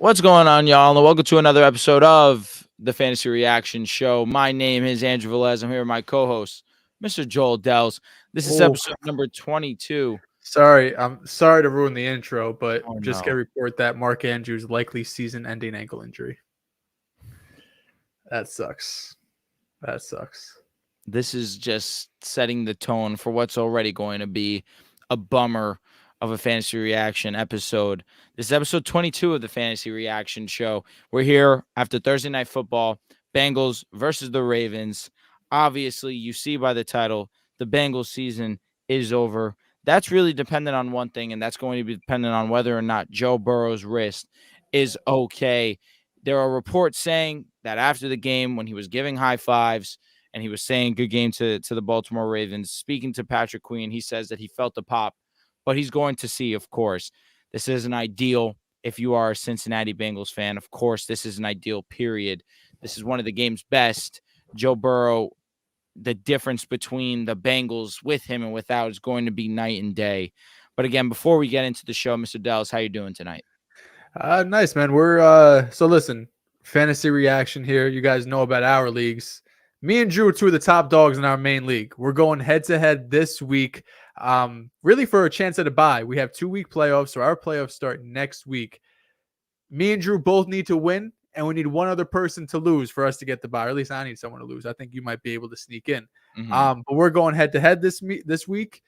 What's going on, y'all? And welcome to another episode of the Fantasy Reaction Show. My name is Andrew Velez. I'm here with my co-host, Mr. Joel Dehls. This is Oh, episode number 22. sorry. I'm sorry to ruin the intro, but Oh, just no. get a report that Mark Andrews likely season-ending ankle injury. That sucks. That sucks. This is just setting the tone for what's already going to be a bummer of a Fantasy Reaction episode. This is episode 22 of the Fantasy Reaction Show. We're here after Thursday Night Football, Bengals versus the Ravens. Obviously, you see by the title, the Bengals season is over. That's really dependent on one thing, and that's going to be dependent on whether or not Joe Burrow's wrist is okay. There are reports saying that after the game, when he was giving high fives, and he was saying good game to the Baltimore Ravens. Speaking to Patrick Queen, he says that he felt the pop, but he's going to see, of course. This isn't ideal if you are a Cincinnati Bengals fan. Of course, this is an ideal period. This is one of the game's best. Joe Burrow, the difference between the Bengals with him and without is going to be night and day. But again, before we get into the show, Mr. Dehls, how you doing tonight? Nice, man. So listen, fantasy reaction here. You guys know about our leagues. Me and Drew are two of the top dogs in our main league. We're going head to head this week. Really for a chance at a bye. We have 2-week playoffs, so our playoffs start next week. Me and Drew both need to win, and we need one other person to lose for us to get the bye. Or at least I need someone to lose. I think you might be able to sneak in. But we're going head to head this week.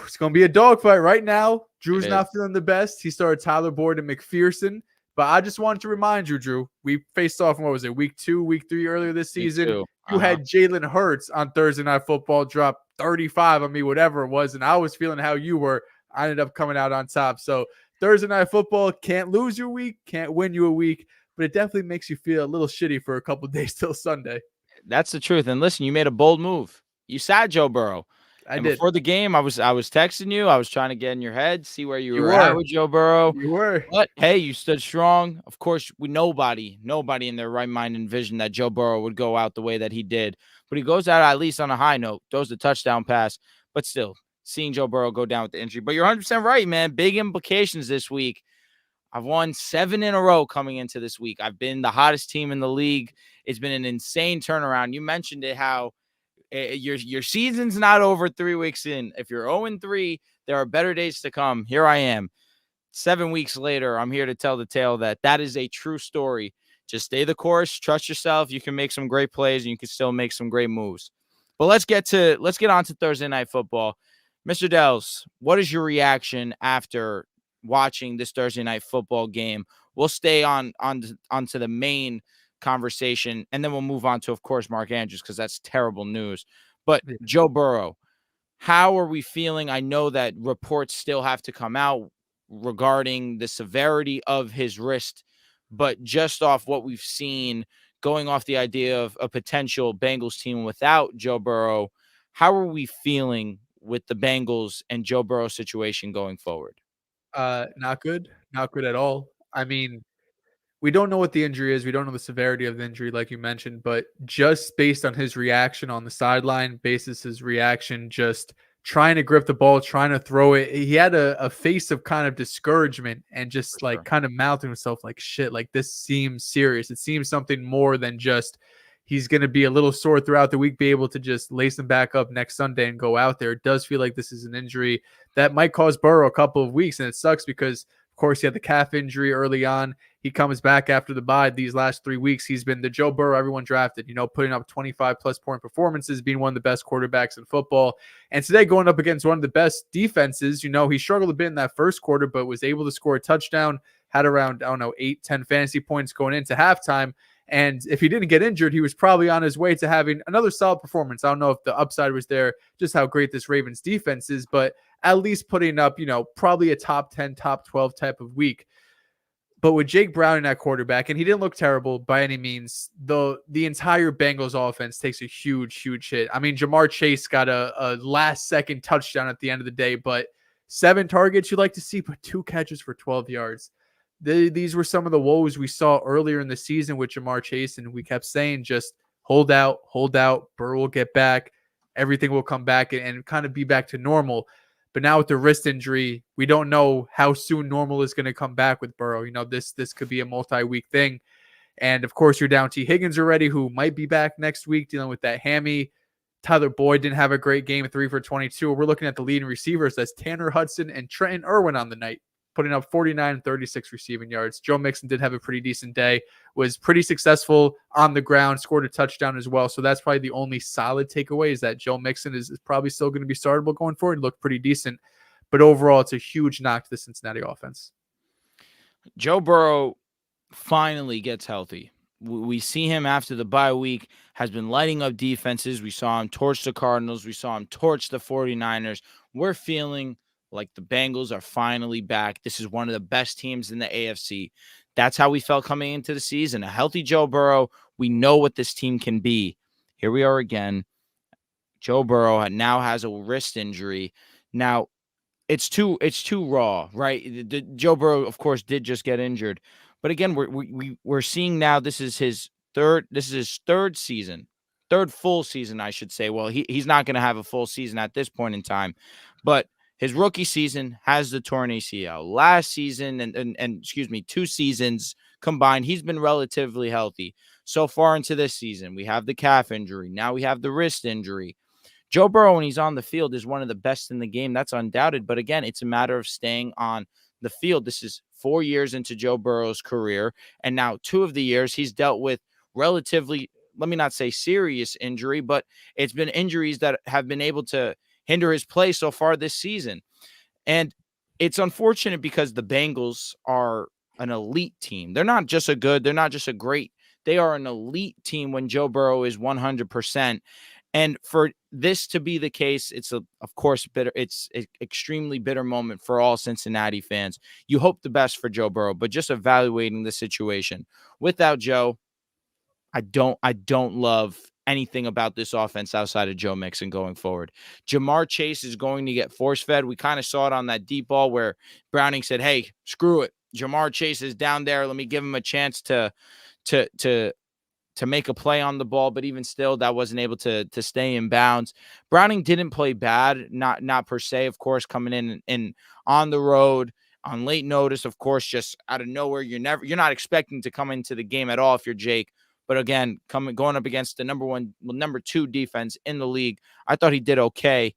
It's going to be a dogfight right now. Drew's not feeling the best. He started Tyler Boyd and McPherson. But I just wanted to remind you, Drew, we faced off in, what was it, week 2, week 3 earlier this season. You had Jalen Hurts on Thursday Night Football drop 35 on me, whatever it was, and I was feeling how you were. I ended up coming out on top. So Thursday Night Football can't lose your week, can't win you a week, but it definitely makes you feel a little shitty for a couple of days till Sunday. That's the truth. And listen, you made a bold move. You sat Joe Burrow. I did. Before the game, I was texting you. I was trying to get in your head, see where you were at with Joe Burrow. You were. But hey, you stood strong. Of course, nobody in their right mind envisioned that Joe Burrow would go out the way that he did. But he goes out at least on a high note, throws the touchdown pass. But still, seeing Joe Burrow go down with the injury. But you're 100% right, man. Big implications this week. I've won 7 in a row coming into this week. I've been the hottest team in the league. It's been an insane turnaround. You mentioned it, how your season's not over 3 weeks in. If you're 0-3, there are better days to come. Here I am. 7 weeks later, I'm here to tell the tale that is a true story. Just stay the course, trust yourself. You can make some great plays, and you can still make some great moves. But let's get on to Thursday Night Football. Mr. Dehls, what is your reaction after watching this Thursday Night Football game? We'll stay onto the main conversation, and then we'll move on to, of course, Mark Andrews, because that's terrible news. But Joe Burrow, how are we feeling? I know that reports still have to come out regarding the severity of his wrist, but just off what we've seen, going off the idea of a potential Bengals team without Joe Burrow, how are we feeling with the Bengals and Joe Burrow situation going forward? Not good at all. I mean, we don't know what the injury is. We don't know the severity of the injury, like you mentioned, but just based on his reaction on the sideline, basis his reaction, just trying to grip the ball, trying to throw it, he had a face of kind of discouragement and just kind of mouthing himself like, shit, like this seems serious. It seems something more than just he's going to be a little sore throughout the week, be able to just lace him back up next Sunday and go out there. It does feel like this is an injury that might cause Burrow a couple of weeks, and it sucks because, of course, he had the calf injury early on. He comes back after the bye. These last 3 weeks, he's been the Joe Burrow everyone drafted, putting up 25-plus point performances, being one of the best quarterbacks in football. And today, going up against one of the best defenses, he struggled a bit in that first quarter, but was able to score a touchdown, had around, 8-10 fantasy points going into halftime. And if he didn't get injured, he was probably on his way to having another solid performance. I don't know if the upside was there, just how great this Ravens defense is, but at least putting up, probably a top 10, top 12 type of week. But with Jake Browning at quarterback, and he didn't look terrible by any means, the entire Bengals offense takes a huge, huge hit. I mean, Jamar Chase got a last-second touchdown at the end of the day, but 7 targets you'd like to see, but 2 catches for 12 yards. These were some of the woes we saw earlier in the season with Jamar Chase, and we kept saying just hold out, Burrow will get back, everything will come back and kind of be back to normal. But now with the wrist injury, we don't know how soon normal is going to come back with Burrow. This could be a multi-week thing. And of course, you're down T. Higgins already, who might be back next week dealing with that hammy. Tyler Boyd didn't have a great game, 3 for 22. We're looking at the leading receivers. That's Tanner Hudson and Trenton Irwin on the night, putting up 49 and 36 receiving yards. Joe Mixon did have a pretty decent day, was pretty successful on the ground, scored a touchdown as well. So that's probably the only solid takeaway, is that Joe Mixon is probably still going to be startable going forward. He looked pretty decent. But overall, it's a huge knock to the Cincinnati offense. Joe Burrow finally gets healthy. We see him after the bye week, has been lighting up defenses. We saw him torch the Cardinals. We saw him torch the 49ers. We're feeling like the Bengals are finally back. This is one of the best teams in the AFC. That's how we felt coming into the season. A healthy Joe Burrow. We know what this team can be. Here we are again. Joe Burrow now has a wrist injury. Now, it's too raw, right? Joe Burrow, of course, did just get injured. But again, we're seeing now this is his third season, third full season, I should say. Well, he's not going to have a full season at this point in time, but his rookie season has the torn ACL. Last season and excuse me, 2 seasons combined, he's been relatively healthy. So far into this season, we have the calf injury. Now we have the wrist injury. Joe Burrow, when he's on the field, is one of the best in the game. That's undoubted. But again, it's a matter of staying on the field. This is 4 years into Joe Burrow's career. And now 2 of the years he's dealt with relatively, let me not say serious injury, but it's been injuries that have been able to hinder his play so far this season. And it's unfortunate because the Bengals are an elite team. They're not just a great, they are an elite team when Joe Burrow is 100%. And for this to be the case, it's of course bitter. It's an extremely bitter moment for all Cincinnati fans. You hope the best for Joe Burrow, but just evaluating the situation without Joe, I don't love anything about this offense outside of Joe Mixon going forward. Jamar Chase is going to get force fed. We kind of saw it on that deep ball where Browning said, "Hey, screw it. Jamar Chase is down there. Let me give him a chance to make a play on the ball," but even still, that wasn't able to stay in bounds. Browning didn't play bad, not per se, of course, coming in and on the road on late notice, of course, just out of nowhere. You're not expecting to come into the game at all if you're Jake. But again, going up against the number 2 defense in the league, I thought he did okay.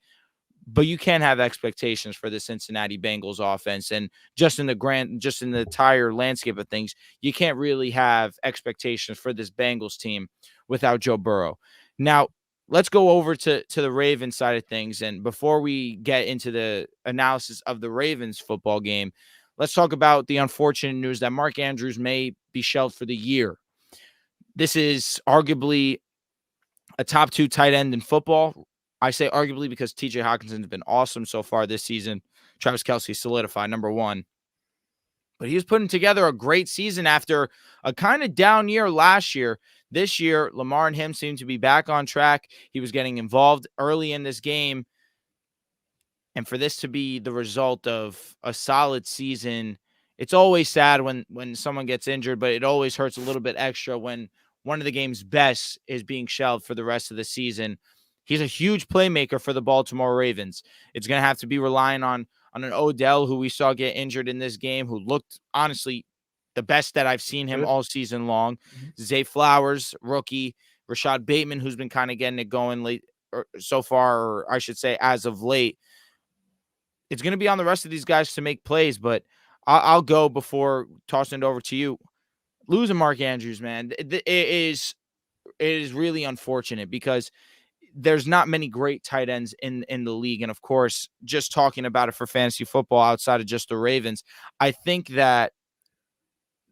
But you can't have expectations for the Cincinnati Bengals offense. And just in the entire landscape of things, you can't really have expectations for this Bengals team without Joe Burrow. Now, let's go over to the Ravens side of things. And before we get into the analysis of the Ravens football game, let's talk about the unfortunate news that Mark Andrews may be shelved for the year. This is arguably a top 2 tight end in football. I say arguably because TJ Hawkinson's been awesome so far this season. Travis Kelce solidified number 1. But he was putting together a great season after a kind of down year last year. This year, Lamar and him seem to be back on track. He was getting involved early in this game. And for this to be the result of a solid season, it's always sad when someone gets injured, but it always hurts a little bit extra when one of the game's best is being shelved for the rest of the season. He's a huge playmaker for the Baltimore Ravens. It's going to have to be relying on an Odell, who we saw get injured in this game, who looked, honestly, the best that I've seen him all season long. Zay Flowers, rookie. Rashad Bateman, who's been kind of getting it going late so far, or I should say as of late. It's going to be on the rest of these guys to make plays, but I'll go before tossing it over to you. Losing Mark Andrews, man, it is really unfortunate because there's not many great tight ends in the league. And of course, just talking about it for fantasy football outside of just the Ravens, I think that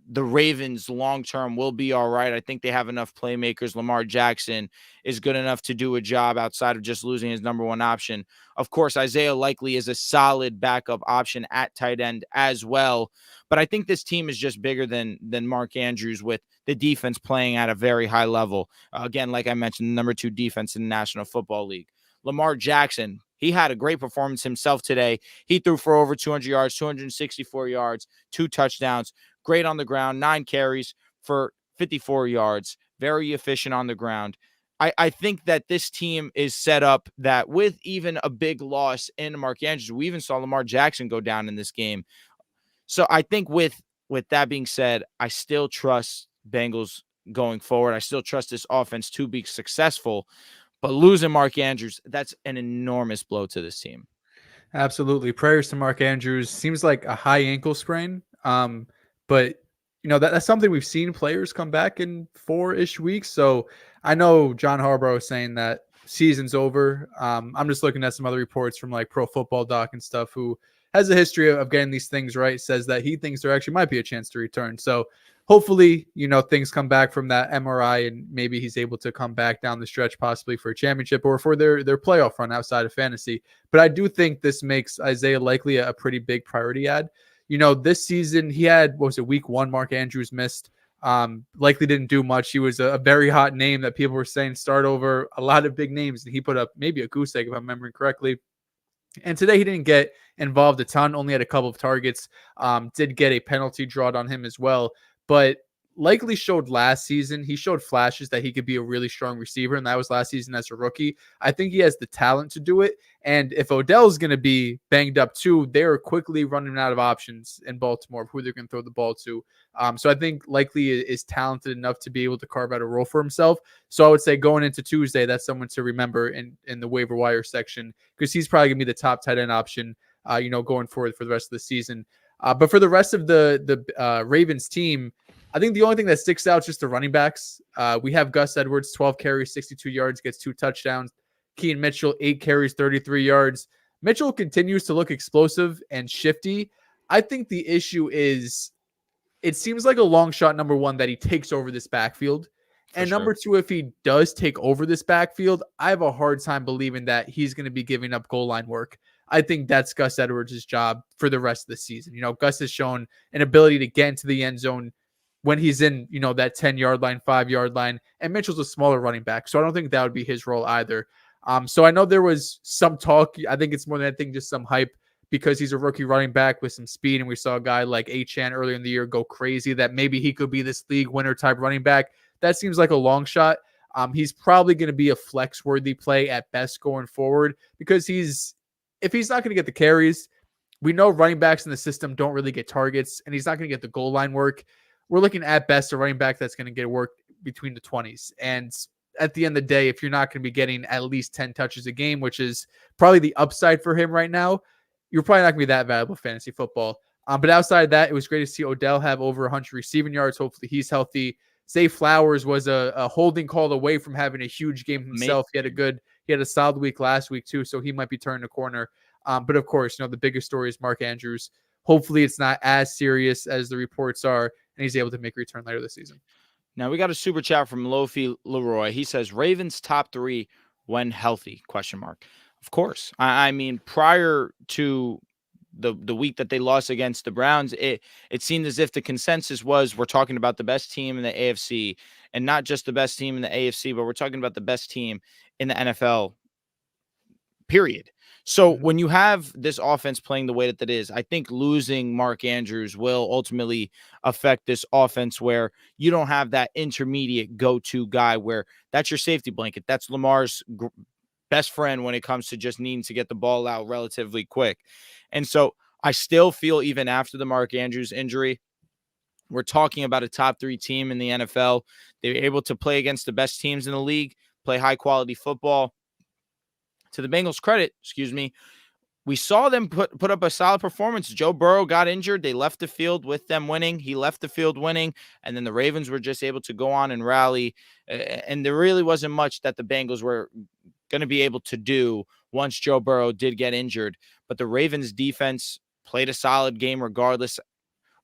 the Ravens long-term will be all right. I think they have enough playmakers. Lamar Jackson is good enough to do a job outside of just losing his number 1 option. Of course, Isaiah Likely is a solid backup option at tight end as well. But I think this team is just bigger than Mark Andrews, with the defense playing at a very high level. Again, like I mentioned, the number 2 defense in the National Football League. Lamar Jackson, he had a great performance himself today. He threw for over 200 yards, 264 yards, 2 touchdowns. Great on the ground, 9 carries for 54 yards. Very efficient on the ground. I think that this team is set up that with even a big loss in Mark Andrews, we even saw Lamar Jackson go down in this game. So I think with that being said, I still trust Bengals going forward. I still trust this offense to be successful, but losing Mark Andrews, that's an enormous blow to this team. Absolutely. Prayers to Mark Andrews. Seems like a high ankle sprain. But that's something we've seen players come back in 4-ish weeks. So I know John Harbaugh is saying that season's over. I'm just looking at some other reports from like Pro Football Doc and stuff, who has a history of getting these things right, says that he thinks there actually might be a chance to return. So hopefully, things come back from that MRI and maybe he's able to come back down the stretch, possibly for a championship or for their playoff run outside of fantasy. But I do think this makes Isaiah Likely a pretty big priority add. This season he had, what was it, week 1, Mark Andrews missed. Likely didn't do much. He was a very hot name that people were saying start over a lot of big names, and he put up maybe a goose egg if I'm remembering correctly. And today he didn't get involved a ton, only had a couple of targets, did get a penalty drawn on him as well. But Likely showed last season, he showed flashes that he could be a really strong receiver, and that was last season as a rookie. I think he has the talent to do it. And if Odell's going to be banged up too, they're quickly running out of options in Baltimore of who they're going to throw the ball to. So I think Likely is talented enough to be able to carve out a role for himself. So I would say going into Tuesday, that's someone to remember in the waiver wire section, because he's probably going to be the top tight end option, going forward for the rest of the season. But for the rest of the Ravens team, I think the only thing that sticks out is just the running backs. We have Gus Edwards, 12 carries, 62 yards, gets 2 touchdowns. Keaton Mitchell, 8 carries, 33 yards. Mitchell continues to look explosive and shifty. I think the issue is it seems like a long shot, number one, that he takes over this backfield. And number two, if he does take over this backfield, I have a hard time believing that he's going to be giving up goal line work. I think that's Gus Edwards' job for the rest of the season. Gus has shown an ability to get into the end zone when he's in, that 10-yard line, 5-yard line. And Mitchell's a smaller running back, so I don't think that would be his role either. So I know there was some talk. I think it's more than anything just some hype because he's a rookie running back with some speed. And we saw a guy like Achane earlier in the year go crazy that maybe he could be this league winner type running back. That seems like a long shot. He's probably going to be a flex worthy play at best going forward because if he's not going to get the carries, we know running backs in the system don't really get targets, and he's not going to get the goal line work. We're looking at best a running back that's going to get work between the 20s. And at the end of the day, if you're not going to be getting at least 10 touches a game, which is probably the upside for him right now, you're probably not going to be that valuable fantasy football. But outside of that, it was great to see Odell have over 100 receiving yards. Hopefully he's healthy. Zay Flowers was a holding call away from having a huge game himself. He had a solid week last week too, so he might be turning the corner. But of course, the biggest story is Mark Andrews. Hopefully it's not as serious as the reports are, and he's able to make a return later this season. Now we got a super chat from Lofi Leroy. He says Ravens top 3 when healthy, ? Of course. I mean, prior to the week that they lost against the Browns, it seemed as if the consensus was we're talking about the best team in the AFC, and not just the best team in the AFC, but we're talking about the best team in the NFL, period. So when you have this offense playing the way that it is, I think losing Mark Andrews will ultimately affect this offense where you don't have that intermediate go-to guy where that's your safety blanket. That's Lamar's best friend when it comes to just needing to get the ball out relatively quick. And so I still feel even after the Mark Andrews injury, we're talking about a top 3 team in the NFL. They were able to play against the best teams in the league, play high-quality football. To the Bengals' credit, we saw them put up a solid performance. Joe Burrow got injured. They left the field with them winning. He left the field winning, and then the Ravens were just able to go on and rally. And there really wasn't much that the Bengals were going to be able to do once Joe Burrow did get injured. But the Ravens' defense played a solid game regardless.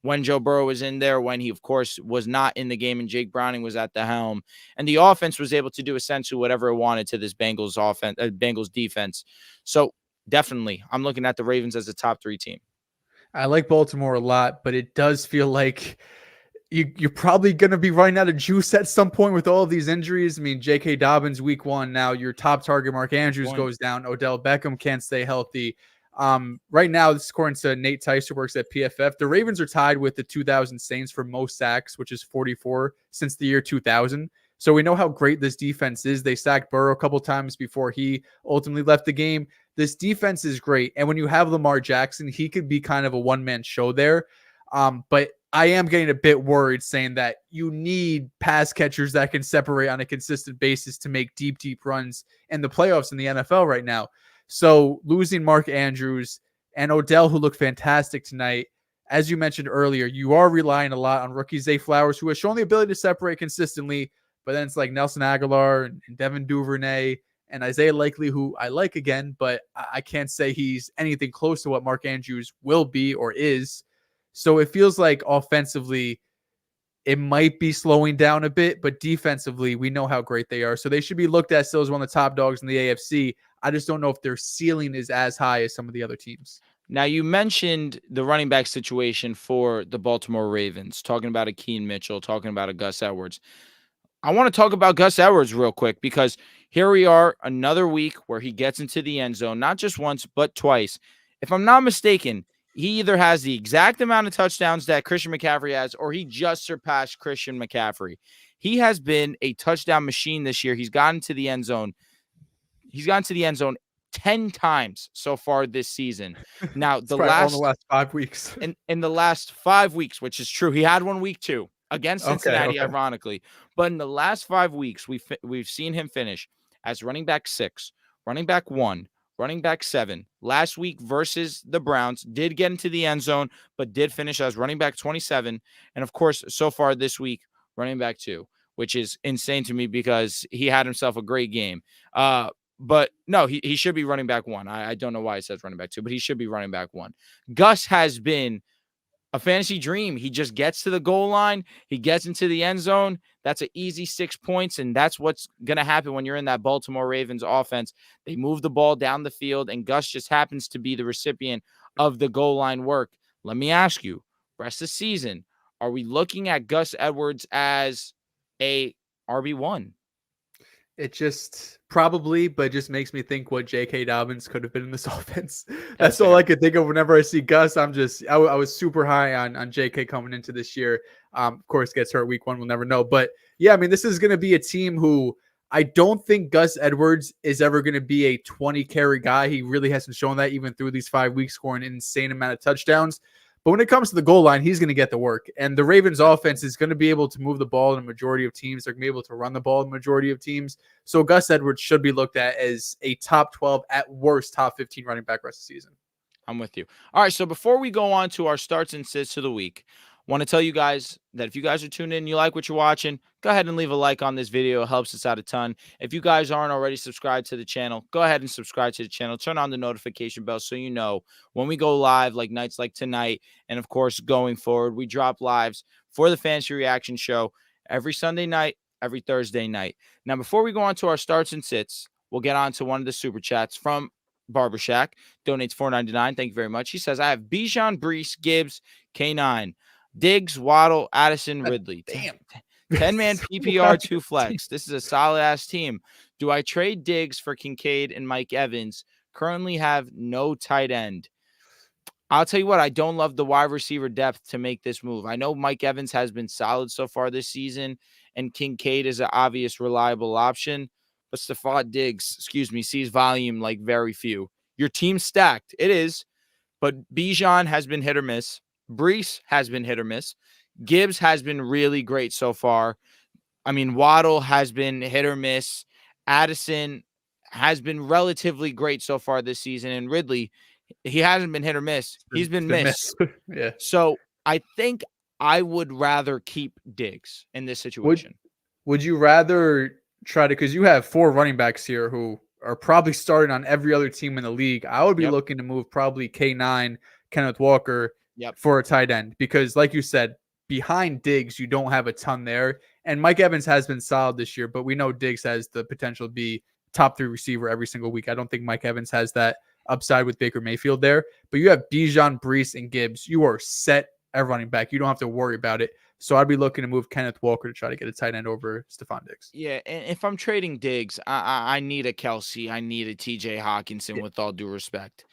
When Joe Burrow was in there, when he, of course, was not in the game and Jake Browning was at the helm. And the offense was able to do essentially whatever it wanted to this Bengals offense, Bengals defense. So definitely, I'm looking at the Ravens as a top 3 team. I like Baltimore a lot, but it does feel like you're probably going to be running out of juice at some point with all of these injuries. I mean, J.K. Dobbins week 1. Now your top target, Mark Andrews, goes down. Odell Beckham can't stay healthy. Right now, this is according to Nate Tice, who works at PFF. The Ravens are tied with the 2000 Saints for most sacks, which is 44 since the year 2000. So we know how great this defense is. They sacked Burrow a couple times before he ultimately left the game. This defense is great. And when you have Lamar Jackson, he could be kind of a one-man show there. But I am getting a bit worried saying that you need pass catchers that can separate on a consistent basis to make deep, deep runs in the playoffs in the NFL right now. So losing Mark Andrews and Odell, who looked fantastic tonight, as you mentioned earlier, you are relying a lot on rookie Zay Flowers, who has shown the ability to separate consistently. But then it's like Nelson Aguilar and Devin Duvernay and Isaiah Likely, who I like again, but I can't say he's anything close to what Mark Andrews will be or is. So it feels like offensively, it might be slowing down a bit, but defensively, we know how great they are. So they should be looked at still as one of the top dogs in the AFC. I just don't know if their ceiling is as high as some of the other teams. Now, you mentioned the running back situation for the Baltimore Ravens, talking about a Keane Mitchell, talking about a Gus Edwards. I want to talk about Gus Edwards real quick because here we are, another week where he gets into the end zone, not just once, but twice. If I'm not mistaken, he either has the exact amount of touchdowns that Christian McCaffrey has, or he just surpassed Christian McCaffrey. He has been a touchdown machine this year. He's gotten to the end zone. 10 times so far this season. Now, the last 5 weeks. in the last 5 weeks, which is true. He had 1 week too against Cincinnati, ironically. But in the last 5 weeks, we've seen him finish as running back 6, running back 1, running back 7. Last week versus the Browns, did get into the end zone, but did finish as running back 27. And of course, so far this week, running back 2, which is insane to me because he had himself a great game. But no, he should be running back 1. I don't know why it says running back 2, but he should be running back 1. Gus has been a fantasy dream. He just gets to the goal line. He gets into the end zone. That's an easy 6 points, and that's what's going to happen when you're in that Baltimore Ravens offense. They move the ball down the field, and Gus just happens to be the recipient of the goal line work. Let me ask you, rest of the season, are we looking at Gus Edwards as a RB1? It just probably, but it just makes me think what J.K. Dobbins could have been in this offense. That's all I could think of whenever I see Gus. I was super high on J.K. coming into this year. Of course, gets hurt week 1. We'll never know. But yeah, I mean, this is going to be a team who I don't think Gus Edwards is ever going to be a 20 carry guy. He really hasn't shown that even through these 5 weeks, scoring an insane amount of touchdowns. But when it comes to the goal line, he's going to get the work. And the Ravens offense is going to be able to move the ball in a majority of teams. They're going to be able to run the ball in a majority of teams. So Gus Edwards should be looked at as a top 12, at worst, top 15 running back rest of the season. I'm with you. All right, so before we go on to our starts and sits of the week, I want to tell you guys that if you guys are tuned in, you like what you're watching, go ahead and leave a like on this video. It helps us out a ton. If you guys aren't already subscribed to the channel, go ahead and subscribe to the channel. Turn on the notification bell so you know when we go live, like nights like tonight. And, of course, going forward, we drop lives for the Fantasy Reaction Show every Sunday night, every Thursday night. Now, before we go on to our starts and sits, we'll get on to one of the Super Chats from Barber Shack. Donates $4.99. Thank you very much. He says, I have Bijan, Brees, Gibbs, K9. Diggs, Waddle, Addison, Ridley. Damn. 10-man PPR, 2 flex. This is a solid-ass team. Do I trade Diggs for Kincaid and Mike Evans? Currently have no tight end. I'll tell you what, I don't love the wide receiver depth to make this move. I know Mike Evans has been solid so far this season, and Kincaid is an obvious, reliable option. But Stephon Diggs, sees volume like very few. Your team's stacked. It is. But Bijan has been hit or miss. Brees has been hit or miss. Gibbs has been really great so far. I mean, Waddle has been hit or miss. Addison has been relatively great so far this season. And Ridley, he hasn't been hit or miss. He's been missed. Yeah. So I think I would rather keep Diggs in this situation. Would you rather try to, because you have 4 running backs here who are probably starting on every other team in the league. I would be looking to move probably K9, Kenneth Walker, for a tight end, because like you said, behind Diggs, you don't have a ton there. And Mike Evans has been solid this year, but we know Diggs has the potential to be top 3 receiver every single week. I don't think Mike Evans has that upside with Baker Mayfield there, but you have Bijan, Brees, and Gibbs. You are set at running back. You don't have to worry about it. So I'd be looking to move Kenneth Walker to try to get a tight end over Stephon Diggs. Yeah, and if I'm trading Diggs, I need a Kelsey. I need a TJ Hawkinson, with all due respect.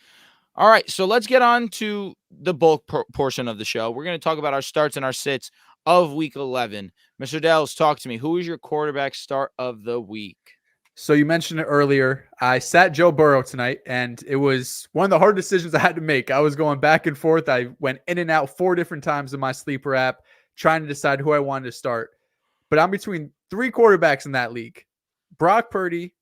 All right, so let's get on to the bulk portion of the show. We're going to talk about our starts and our sits of Week 11. Mr. Dehls, talk to me. Who is your quarterback start of the week? So you mentioned it earlier. I sat Joe Burrow tonight, and it was one of the hard decisions I had to make. I was going back and forth. I went in and out 4 different times in my sleeper app trying to decide who I wanted to start. But I'm between 3 quarterbacks in that league: Brock Purdy,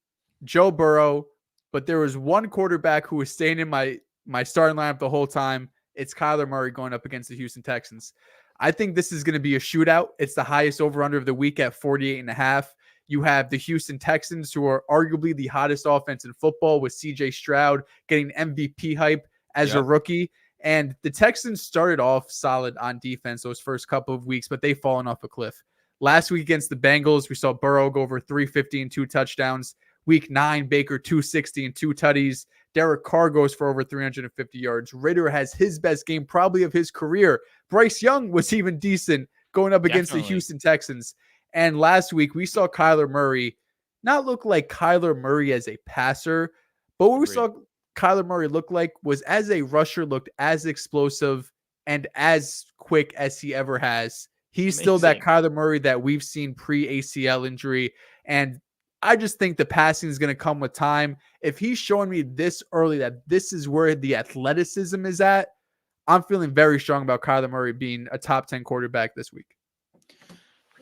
Joe Burrow. But there was one quarterback who was staying in my starting lineup the whole time. It's Kyler Murray going up against the Houston Texans. I think this is going to be a shootout. It's the highest over-under of the week at 48.5. You have the Houston Texans, who are arguably the hottest offense in football, with CJ Stroud getting MVP hype as a rookie. And the Texans started off solid on defense those first couple of weeks, but they've fallen off a cliff. Last week against the Bengals, we saw Burrow go over 350 and 2 touchdowns. Week 9, Baker 260 and 2 tutties. Derek Carr goes for over 350 yards. Ritter has his best game probably of his career. Bryce Young was even decent going up against the Houston Texans. And last week, we saw Kyler Murray not look like Kyler Murray as a passer, but what we saw Kyler Murray look like was, as a rusher, looked as explosive and as quick as he ever has. He's still that Kyler Murray that we've seen pre-ACL injury. And I just think the passing is going to come with time. If he's showing me this early that this is where the athleticism is at, I'm feeling very strong about Kyler Murray being a top 10 quarterback this week.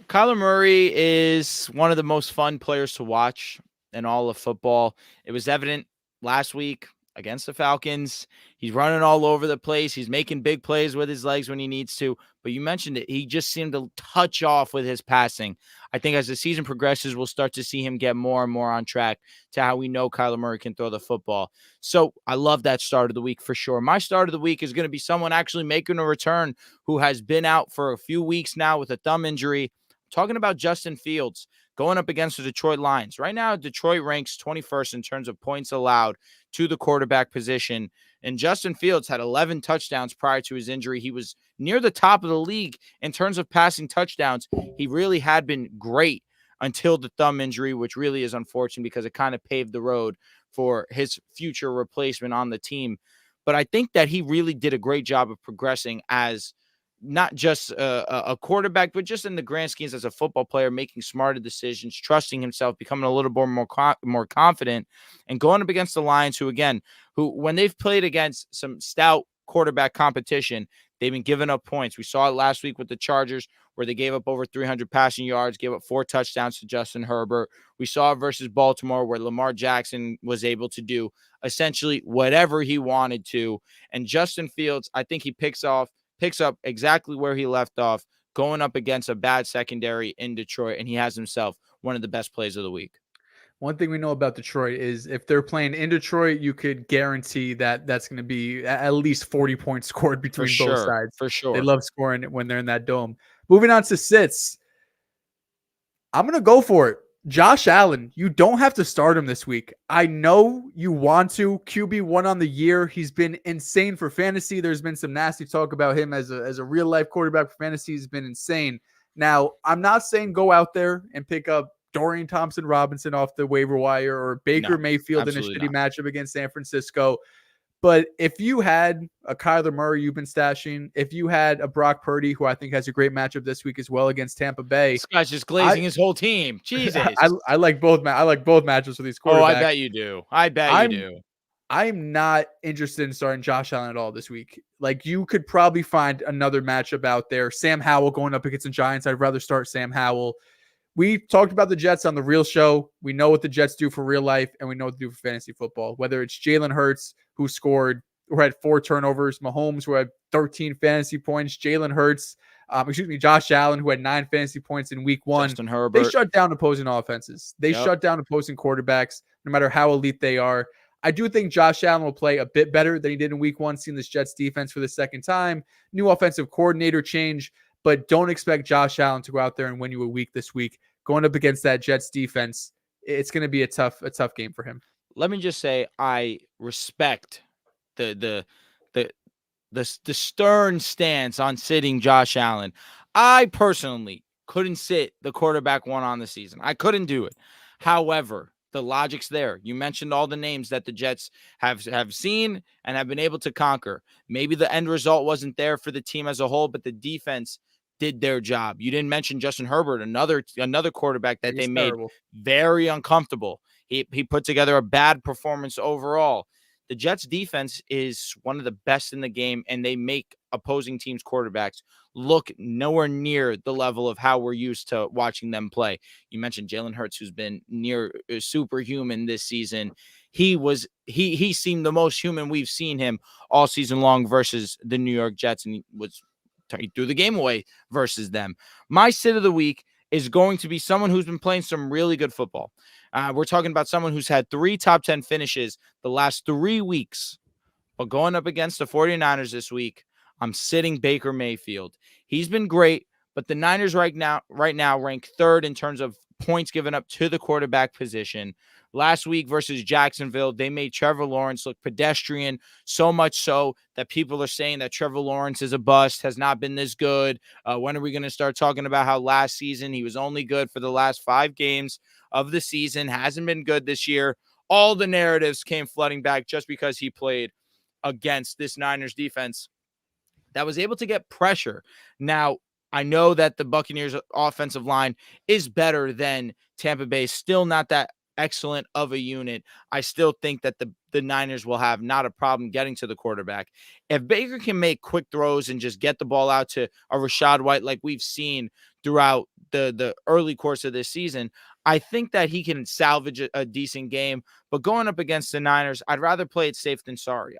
Kyler Murray is one of the most fun players to watch in all of football. It was evident last week against the Falcons. He's running all over the place. He's making big plays with his legs when he needs to. But you mentioned it. He just seemed to touch off with his passing. I think as the season progresses, we'll start to see him get more and more on track to how we know Kyler Murray can throw the football. So I love that start of the week for sure. My start of the week is going to be someone actually making a return who has been out for a few weeks now with a thumb injury. Talking about Justin Fields going up against the Detroit Lions. Right now, Detroit ranks 21st in terms of points allowed to the quarterback position. And Justin Fields had 11 touchdowns prior to his injury. He was near the top of the league in terms of passing touchdowns. He really had been great until the thumb injury, which really is unfortunate because it kind of paved the road for his future replacement on the team. But I think that he really did a great job of progressing as not just a quarterback, but just in the grand schemes as a football player, making smarter decisions, trusting himself, becoming a little more confident, and going up against the Lions, who when they've played against some stout quarterback competition, they've been giving up points. We saw it last week with the Chargers, where they gave up over 300 passing yards, gave up 4 touchdowns to Justin Herbert. We saw it versus Baltimore, where Lamar Jackson was able to do essentially whatever he wanted to. And Justin Fields, I think he picks up exactly where he left off, going up against a bad secondary in Detroit, and he has himself one of the best plays of the week. One thing we know about Detroit is if they're playing in Detroit, you could guarantee that that's going to be at least 40 points scored between both sides. For sure. They love scoring when they're in that dome. Moving on to sits. I'm going to go for it. Josh Allen, you don't have to start him this week. I know you want to. QB1 on the year. He's been insane for fantasy. There's been some nasty talk about him as a real life quarterback for fantasy. He's been insane. Now, I'm not saying go out there and pick up Dorian Thompson-Robinson off the waiver wire or Baker Mayfield in a shitty matchup against San Francisco. But if you had a Kyler Murray you've been stashing, if you had a Brock Purdy, who I think has a great matchup this week as well against Tampa Bay. This guy's just glazing his whole team. Jesus. I like both matchups for these quarterbacks. Oh, I bet you do. I do. I'm not interested in starting Josh Allen at all this week. Like, you could probably find another matchup out there. Sam Howell going up against the Giants. I'd rather start Sam Howell. We talked about the Jets on the real show. We know what the Jets do for real life, and we know what they do for fantasy football. Whether it's Jalen Hurts, who had 4 turnovers, Mahomes, who had 13 fantasy points, Josh Allen, who had 9 fantasy points in week 1. Justin Herbert. They shut down opposing offenses. They shut down opposing quarterbacks, no matter how elite they are. I do think Josh Allen will play a bit better than he did in week 1, seeing this Jets defense for the second time. New offensive coordinator change. But don't expect Josh Allen to go out there and win you a week this week. Going up against that Jets defense, it's going to be a tough game for him. Let me just say, I respect the stern stance on sitting Josh Allen. I personally couldn't sit the quarterback 1 on the season. I couldn't do it. However, the logic's there. You mentioned all the names that the Jets have seen and have been able to conquer. Maybe the end result wasn't there for the team as a whole, but the defense did their job. You didn't mention Justin Herbert, another quarterback that they He's made terrible. very uncomfortable. He put together a bad performance overall. The Jets defense is one of the best in the game, and they make opposing teams' quarterbacks look nowhere near the level of how we're used to watching them play. You mentioned Jalen Hurts, who's been near superhuman this season. He seemed the most human we've seen him all season long versus the New York Jets, and he threw the game away versus them. My sit of the week is going to be someone who's been playing some really good football. We're talking about someone who's had 3 top 10 finishes the last 3 weeks. But going up against the 49ers this week, I'm sitting Baker Mayfield. He's been great, but the Niners right now rank 3rd in terms of points given up to the quarterback position. Last week versus Jacksonville, they made Trevor Lawrence look pedestrian, so much so that people are saying that Trevor Lawrence is a bust, has not been this good. When are we going to start talking about how last season he was only good for the last 5 games of the season, hasn't been good this year? All the narratives came flooding back just because he played against this Niners defense that was able to get pressure. Now, I know that the Buccaneers offensive line is better than Tampa Bay, still not that excellent of a unit. I still think that the Niners will have not a problem getting to the quarterback. If Baker can make quick throws and just get the ball out to a Rachaad White like we've seen throughout the early course of this season, I think that he can salvage a decent game. But going up against the Niners, I'd rather play it safe than sorry.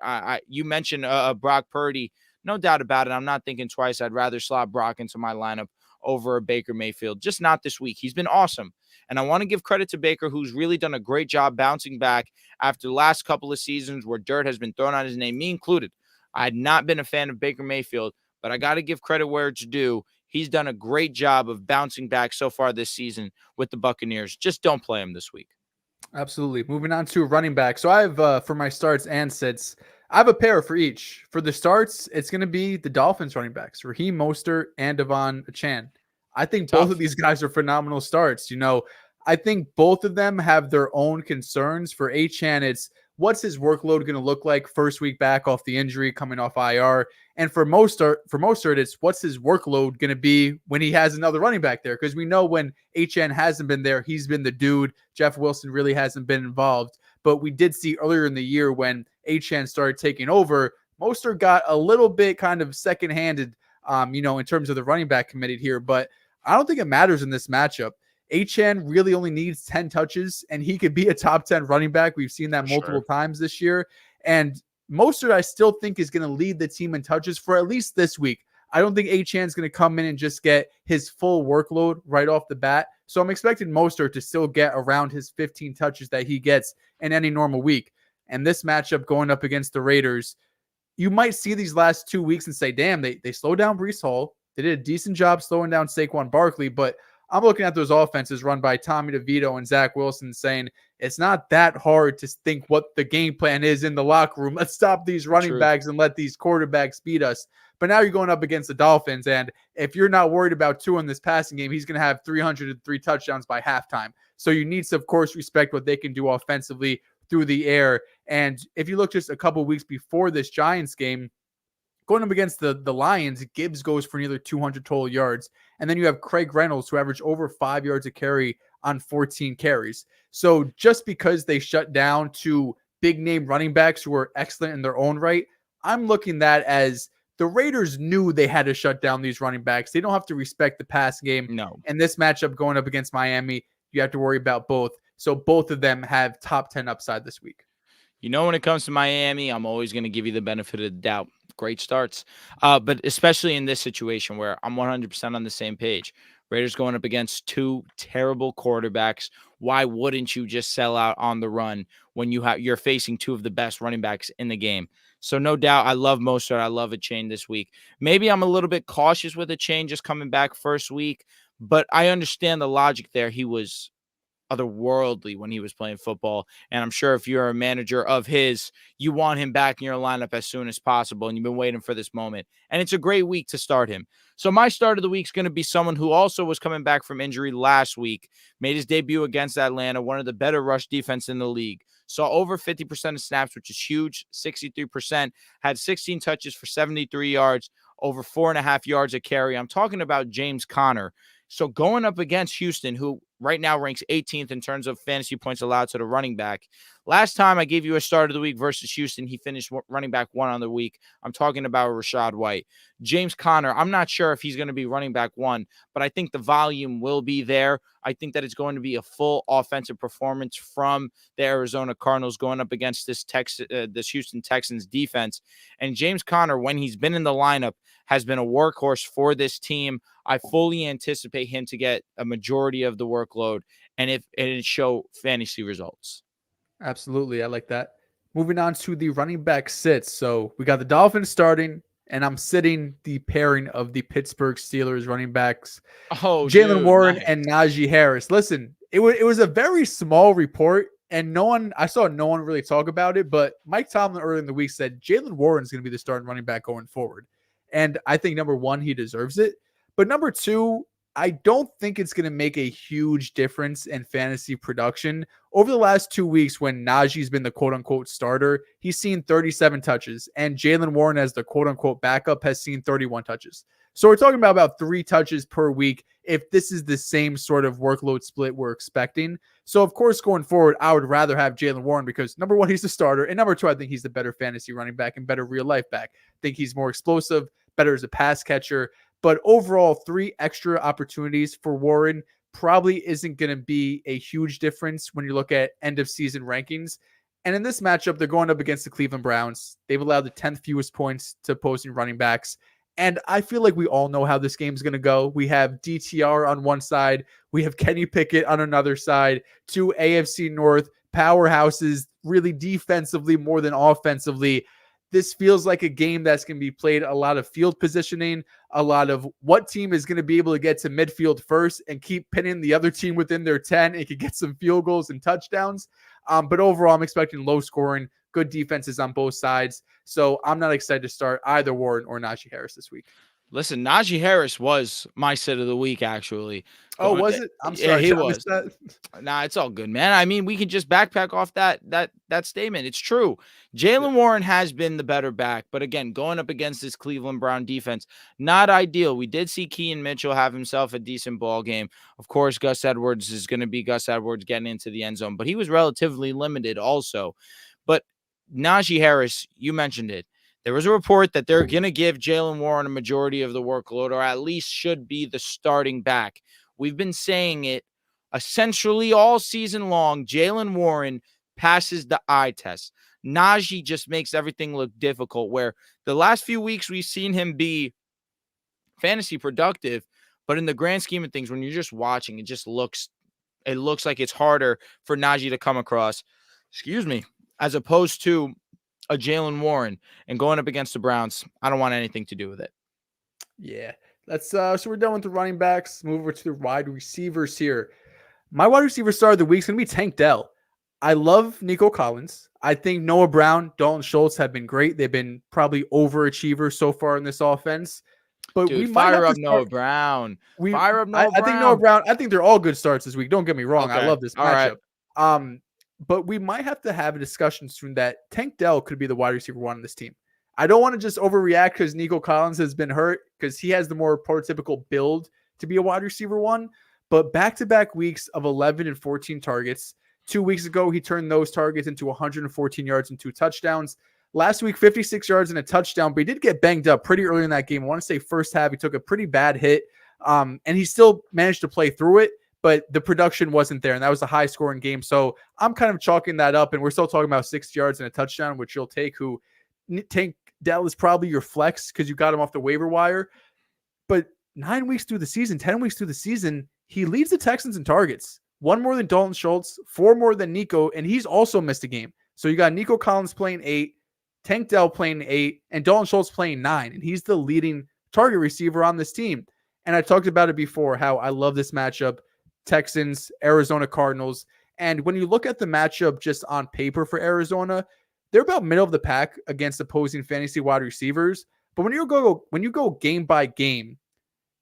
You mentioned Brock Purdy. No doubt about it. I'm not thinking twice. I'd rather slot Brock into my lineup over a Baker Mayfield. Just not this week. He's been awesome. And I want to give credit to Baker, who's really done a great job bouncing back after the last couple of seasons where dirt has been thrown on his name, me included. I had not been a fan of Baker Mayfield, but I got to give credit where it's due. He's done a great job of bouncing back so far this season with the Buccaneers. Just don't play him this week. Absolutely. Moving on to running back. So I have, for my starts and sits, I have a pair for each. For the starts, it's going to be the Dolphins running backs, Raheem Mostert and Devon Achane. I think both of these guys are phenomenal starts. I think both of them have their own concerns. For Achane, it's what's his workload going to look like first week back off the injury, coming off IR. And for Mostert, it's what's his workload going to be when he has another running back there? Because we know when Achane hasn't been there, he's been the dude. Jeff Wilson really hasn't been involved. But we did see earlier in the year when Achane started taking over, Mostert got a little bit kind of second-handed, in terms of the running back committee here. But I don't think it matters in this matchup. Achane really only needs 10 touches, and he could be a top 10 running back. We've seen that multiple times this year. And Mostert, I still think, is going to lead the team in touches for at least this week. I don't think Achane's going to come in and just get his full workload right off the bat. So I'm expecting Mostert to still get around his 15 touches that he gets in any normal week. And this matchup going up against the Raiders, you might see these last 2 weeks and say, damn, they slowed down Breece Hall. They did a decent job slowing down Saquon Barkley, but I'm looking at those offenses run by Tommy DeVito and Zach Wilson saying it's not that hard to think what the game plan is in the locker room. Let's stop these running backs and let these quarterbacks beat us. But now you're going up against the Dolphins, and if you're not worried about Tua in this passing game, he's going to have 303 touchdowns by halftime. So you need to, of course, respect what they can do offensively through the air. And if you look just a couple weeks before this Giants game, going up against the Lions, Gibbs goes for nearly 200 total yards. And then you have Craig Reynolds, who averaged over 5 yards a carry on 14 carries. So just because they shut down 2 big-name running backs who are excellent in their own right, I'm looking at as the Raiders knew they had to shut down these running backs. They don't have to respect the pass game. No. And this matchup going up against Miami, you have to worry about both. So both of them have top 10 upside this week. When it comes to Miami, I'm always going to give you the benefit of the doubt. Great starts. But especially in this situation where I'm 100% on the same page. Raiders going up against 2 terrible quarterbacks. Why wouldn't you just sell out on the run when you're facing 2 of the best running backs in the game? So no doubt, I love Mostert. I love Achane this week. Maybe I'm a little bit cautious with Achane just coming back first week, but I understand the logic there. He was otherworldly when he was playing football. And I'm sure if you're a manager of his, you want him back in your lineup as soon as possible. And you've been waiting for this moment. And it's a great week to start him. So my start of the week is going to be someone who also was coming back from injury last week, made his debut against Atlanta, one of the better rush defense in the league. Saw over 50% of snaps, which is huge, 63%, had 16 touches for 73 yards, over 4.5 yards a carry. I'm talking about James Conner. So going up against Houston, who right now ranks 18th in terms of fantasy points allowed to the running back. Last time I gave you a start of the week versus Houston, he finished running back 1 on the week. I'm talking about Rachaad White. James Conner, I'm not sure if he's going to be running back 1, but I think the volume will be there. I think that it's going to be a full offensive performance from the Arizona Cardinals going up against this Houston Texans defense. And James Conner, when he's been in the lineup, has been a workhorse for this team. I fully anticipate him to get a majority of the workload and show fantasy results. Absolutely. I like that. Moving on to the running back sits. So we got the Dolphins starting, and I'm sitting the pairing of the Pittsburgh Steelers running backs, Jalen Warren nice. and Najee Harris. Listen, it was a very small report, and I saw no one really talk about it, but Mike Tomlin earlier in the week said Jalen Warren is going to be the starting running back going forward. And I think, number one, he deserves it. But number two, I don't think it's going to make a huge difference in fantasy production. Over the last 2 weeks, when Najee's been the quote-unquote starter, he's seen 37 touches, and Jalen Warren, as the quote-unquote backup, has seen 31 touches. So we're talking about 3 touches per week if this is the same sort of workload split we're expecting. So, of course, going forward, I would rather have Jalen Warren because, number one, he's the starter, and number two, I think he's the better fantasy running back and better real-life back. I think he's more explosive, better as a pass catcher. But overall, 3 extra opportunities for Warren probably isn't going to be a huge difference when you look at end-of-season rankings. And in this matchup, they're going up against the Cleveland Browns. They've allowed the 10th fewest points to opposing running backs. And I feel like we all know how this game's going to go. We have DTR on one side. We have Kenny Pickett on another side. 2 AFC North powerhouses, really defensively more than offensively. This feels like a game that's going to be played a lot of field positioning, a lot of what team is going to be able to get to midfield first and keep pinning the other team within their 10 and could get some field goals and touchdowns. But overall, I'm expecting low scoring, good defenses on both sides. So I'm not excited to start either Warren or Najee Harris this week. Listen, Najee Harris was my sit of the week, actually. Oh, was it? I'm sorry. Yeah, he was. Nah, it's all good, man. I mean, we can just backpack off that statement. It's true. Jalen Warren has been the better back, but again, going up against this Cleveland Brown defense, not ideal. We did see Keaton Mitchell have himself a decent ball game. Of course, Gus Edwards is going to be Gus Edwards getting into the end zone, but he was relatively limited also. But Najee Harris, you mentioned it. There was a report that they're going to give Jalen Warren a majority of the workload, or at least should be the starting back. We've been saying it essentially all season long. Jalen Warren passes the eye test. Najee just makes everything look difficult, where the last few weeks we've seen him be fantasy productive, but in the grand scheme of things, when you're just watching, it looks like it's harder for Najee to come across, as opposed to a Jalen Warren. And going up against the Browns, I don't want anything to do with it. Yeah. So we're done with the running backs. Move over to the wide receivers here. My wide receiver star of the week is going to be Tank Dell. I love Nico Collins. I think Noah Brown, Dalton Schultz have been great. They've been probably overachievers so far in this offense. But Dude, we might fire up Noah Brown. Fire up Noah Brown. I think Noah Brown. I think they're all good starts this week. Don't get me wrong. Okay. I love this all matchup. Right. But we might have to have a discussion soon that Tank Dell could be the wide receiver 1 on this team. I don't want to just overreact because Nico Collins has been hurt, because he has the more prototypical build to be a wide receiver 1. But back-to-back weeks of 11 and 14 targets. 2 weeks ago, he turned those targets into 114 yards and 2 touchdowns. Last week, 56 yards and a touchdown, but he did get banged up pretty early in that game. I want to say first half, he took a pretty bad hit, and he still managed to play through it, but the production wasn't there, and that was a high-scoring game. So I'm kind of chalking that up, and we're still talking about 60 yards and a touchdown, which you'll take. Tank Dell is probably your flex because you got him off the waiver wire. But 10 weeks through the season, he leads the Texans in targets. 1 more than Dalton Schultz, 4 more than Nico, and he's also missed a game. So you got Nico Collins playing 8, Tank Dell playing 8, and Dalton Schultz playing 9, and he's the leading target receiver on this team. And I talked about it before, how I love this matchup, Texans, Arizona Cardinals. And when you look at the matchup just on paper for Arizona, they're about middle of the pack against opposing fantasy wide receivers. But when you go game by game,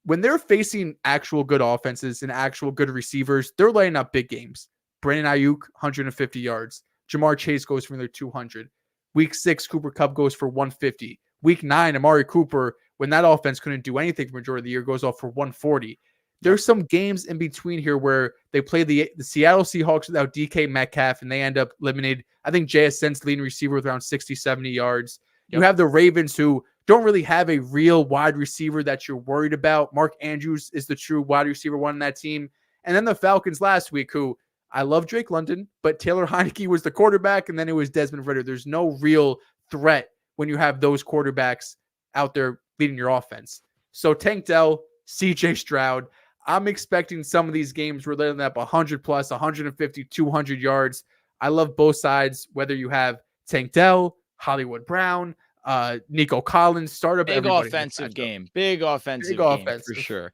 when they're facing actual good offenses and actual good receivers, they're laying up big games. Brandon Ayuk, 150 yards. Jamar Chase goes for another 200. Week 6, Cooper Kupp goes for 150. Week 9, Amari Cooper when that offense couldn't do anything for majority of the year, goes off for 140. Yep. There's some games in between here where they play the Seattle Seahawks without DK Metcalf, and they end up eliminated. I think JSN's leading receiver with around 60, 70 yards. You Yep. have the Ravens, who don't really have a real wide receiver that you're worried about. Mark Andrews is the true wide receiver one in that team. And then the Falcons last week, who I love Drake London, but Taylor Heineke was the quarterback, and then it was Desmond Ridder. There's no real threat when you have those quarterbacks out there leading your offense. So Tank Dell, CJ Stroud, I'm expecting some of these games where they're letting up 100 plus, 150, 200 yards. I love both sides, whether you have Tank Dell, Hollywood Brown, Nico Collins, start up Big everybody. offensive game. Big offensive Big game for sure.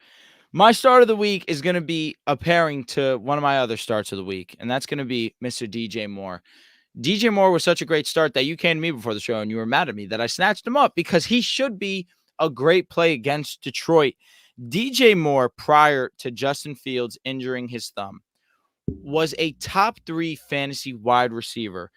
My start of the week is going to be a pairing to one of my other starts of the week, and that's going to be Mr. DJ Moore. DJ Moore was such a great start that you came to me before the show and you were mad at me that I snatched him up because he should be a great play against Detroit. DJ Moore, prior to Justin Fields injuring his thumb, was a top 3 fantasy wide receiver.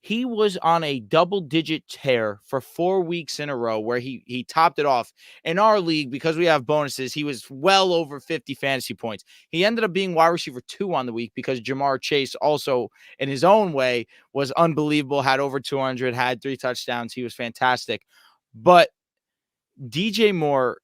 He was on a double-digit tear for 4 weeks in a row where he topped it off. In our league, because we have bonuses, he was well over 50 fantasy points. He ended up being wide receiver 2 on the week because Jamar Chase also, in his own way, was unbelievable, had over 200, had 3 touchdowns. He was fantastic. But DJ Moore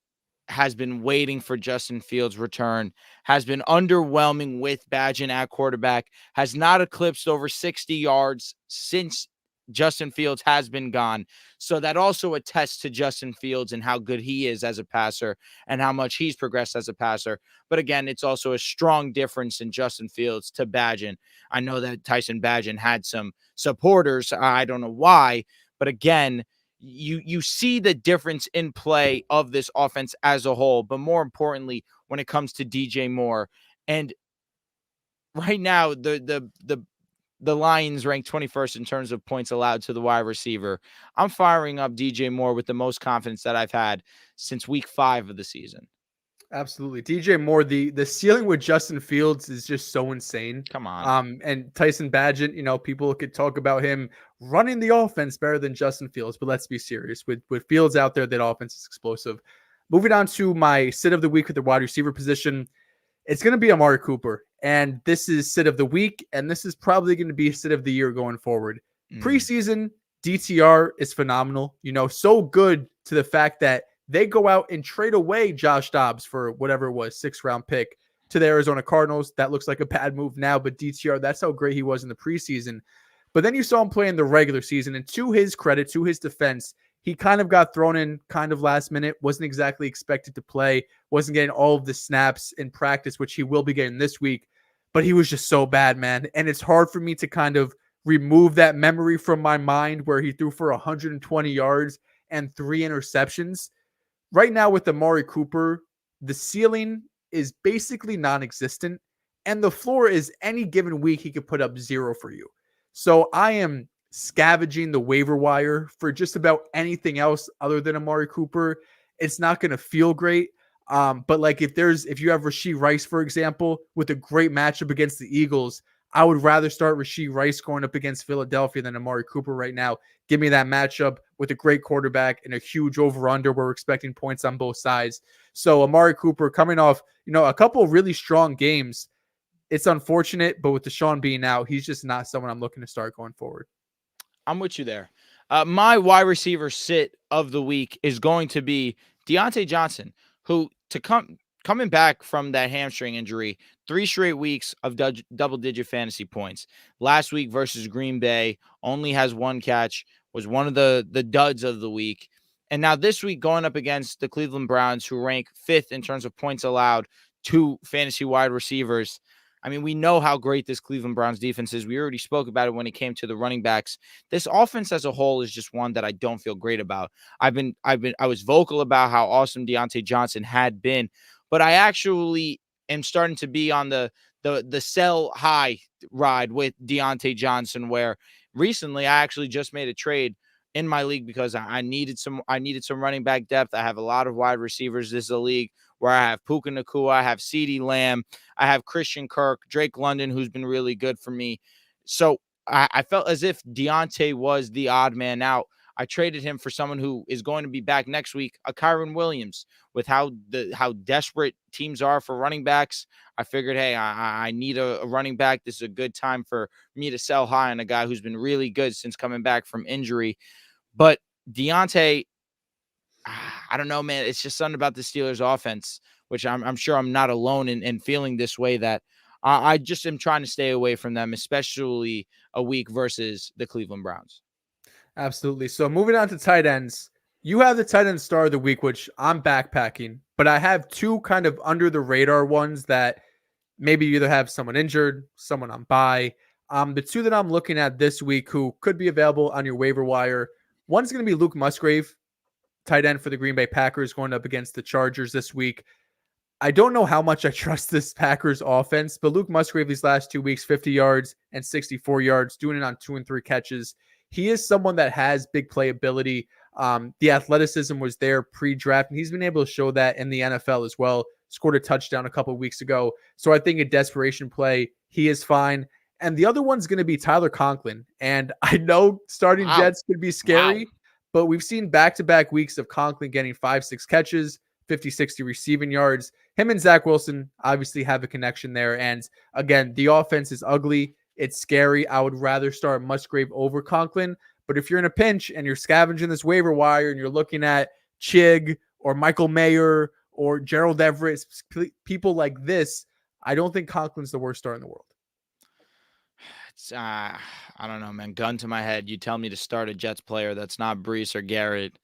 has been waiting for Justin Fields' return, has been underwhelming with Badgett at quarterback, has not eclipsed over 60 yards since Justin Fields has been gone. So that also attests to Justin Fields and how good he is as a passer and how much he's progressed as a passer. But again, it's also a strong difference in Justin Fields to Badgett. I know that Tyson Badgett had some supporters. I don't know why, but again, you see the difference in play of this offense as a whole, but more importantly, when it comes to DJ Moore. And right now, the Lions rank 21st in terms of points allowed to the wide receiver. I'm firing up DJ Moore with the most confidence that I've had since week 5 of the season. Absolutely. DJ Moore, the ceiling with Justin Fields is just so insane. Come on. And Tyson Badgett, people could talk about him running the offense better than Justin Fields, but let's be serious. With Fields out there, that offense is explosive. Moving on to my sit of the week with the wide receiver position, it's going to be Amari Cooper. And this is sit of the week, and this is probably going to be sit of the year going forward. Preseason, DTR is phenomenal. So good to the fact that they go out and trade away Josh Dobbs for whatever it was, 6th-round pick to the Arizona Cardinals. That looks like a bad move now, but DTR, that's how great he was in the preseason. But then you saw him play in the regular season, and to his credit, to his defense, he kind of got thrown in kind of last minute, wasn't exactly expected to play, wasn't getting all of the snaps in practice, which he will be getting this week, but he was just so bad, man. And it's hard for me to kind of remove that memory from my mind where he threw for 120 yards and 3 interceptions. Right now with Amari Cooper, the ceiling is basically non-existent, and the floor is any given week he could put up 0 for you. So I am scavenging the waiver wire for just about anything else other than Amari Cooper. It's not going to feel great. But like if you have Rashee Rice, for example, with a great matchup against the Eagles, I would rather start Rashee Rice going up against Philadelphia than Amari Cooper right now. Give me that matchup with a great quarterback and a huge over-under where we're expecting points on both sides. So Amari Cooper coming off, a couple of really strong games. It's unfortunate, but with Deshaun being out, he's just not someone I'm looking to start going forward. I'm with you there. My wide receiver sit of the week is going to be Deontay Johnson, who coming back from that hamstring injury, 3 straight weeks of double-digit fantasy points. Last week versus Green Bay, only has 1 catch, was one of the duds of the week. And now this week going up against the Cleveland Browns, who rank 5th in terms of points allowed to fantasy wide receivers. I mean, we know how great this Cleveland Browns defense is. We already spoke about it when it came to the running backs. This offense as a whole is just one that I don't feel great about. I was vocal about how awesome Deontay Johnson had been, but I actually am starting to be on the sell high ride with Deontay Johnson, where recently I actually just made a trade in my league because I needed some running back depth. I have a lot of wide receivers. This is a league where I have Puka Nacua, I have CeeDee Lamb, I have Christian Kirk, Drake London, who's been really good for me. So I felt as if Deontay was the odd man out. I traded him for someone who is going to be back next week, a Kyron Williams. With how desperate teams are for running backs, I figured, hey, I need a running back. This is a good time for me to sell high on a guy who's been really good since coming back from injury. But Deontay, I don't know, man. It's just something about the Steelers offense, which I'm sure I'm not alone in feeling this way, that I just am trying to stay away from them, especially a week versus the Cleveland Browns. Absolutely. So moving on to tight ends, you have the tight end star of the week, which I'm backpacking, but I have two kind of under the radar ones that maybe you either have someone injured, someone on bye. The two that I'm looking at this week who could be available on your waiver wire, one's going to be Luke Musgrave, tight end for the Green Bay Packers, going up against the Chargers this week. I don't know how much I trust this Packers offense, but Luke Musgrave these last 2 weeks, 50 yards and 64 yards, doing it on 2 and 3 catches. He is someone that has big playability. The athleticism was there pre-draft, and he's been able to show that in the NFL as well. Scored a touchdown a couple of weeks ago. So I think a desperation play, he is fine. And the other one's going to be Tyler Conklin. And I know starting Jets could be scary, but we've seen back-to-back weeks of Conklin getting 5-6 catches, 50, 60 receiving yards. Him and Zach Wilson obviously have a connection there. And again, the offense is ugly. It's scary. I would rather start Musgrave over Conklin. But if you're in a pinch and you're scavenging this waiver wire and you're looking at Chig or Michael Mayer or Gerald Everett, people like this, I don't think Conklin's the worst start in the world. It's, I don't know, man. Gun to my head. You tell me to start a Jets player that's not Brees or Garrett.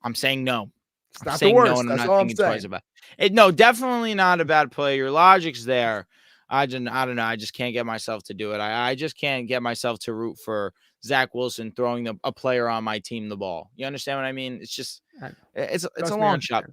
I'm saying no. It's not the worst. No, and I'm That's not all thinking I'm saying. twice about it. No, definitely not a bad play. Your logic's there. I don't know. I just can't get myself to do it. I just can't get myself to root for Zach Wilson throwing a player on my team the ball. You understand what I mean? It's just it's a long shot.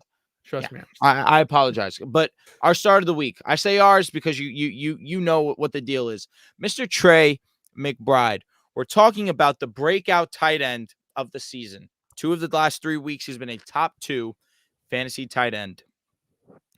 Trust me. I apologize, but our start of the week. I say ours because you know what the deal is, Mr. Trey McBride. We're talking about the breakout tight end of the season. 2 of the last 3 weeks, he's been a top 2 fantasy tight end.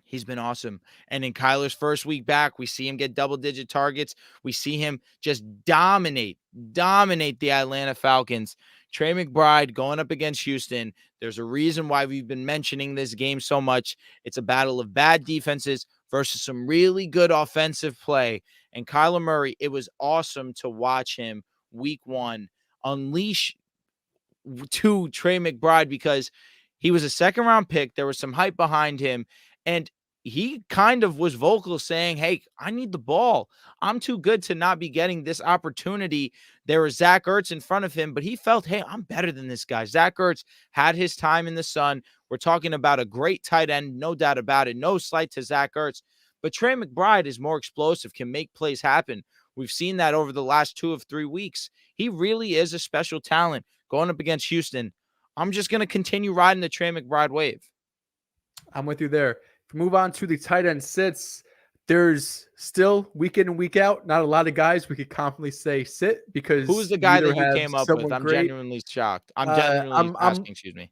He's been awesome. And in Kyler's first week back, we see him get double-digit targets. We see him just dominate the Atlanta Falcons. Trey McBride going up against Houston. There's a reason why we've been mentioning this game so much. It's a battle of bad defenses versus some really good offensive play. And Kyler Murray, it was awesome to watch him week 1 unleash to Trey McBride because he was a second-round pick. There was some hype behind him. And he kind of was vocal saying, hey, I need the ball. I'm too good to not be getting this opportunity. There was Zach Ertz in front of him, but he felt, hey, I'm better than this guy. Zach Ertz had his time in the sun. We're talking about a great tight end, no doubt about it. No slight to Zach Ertz. But Trey McBride is more explosive, can make plays happen. We've seen that over the last 2 of 3 weeks. He really is a special talent going up against Houston. I'm just going to continue riding the Trey McBride wave. I'm with you there. If we move on to the tight end sits, there's still week in and week out not a lot of guys we could confidently say sit because who's the guy that you came up with? I'm genuinely shocked. I'm genuinely asking, excuse me.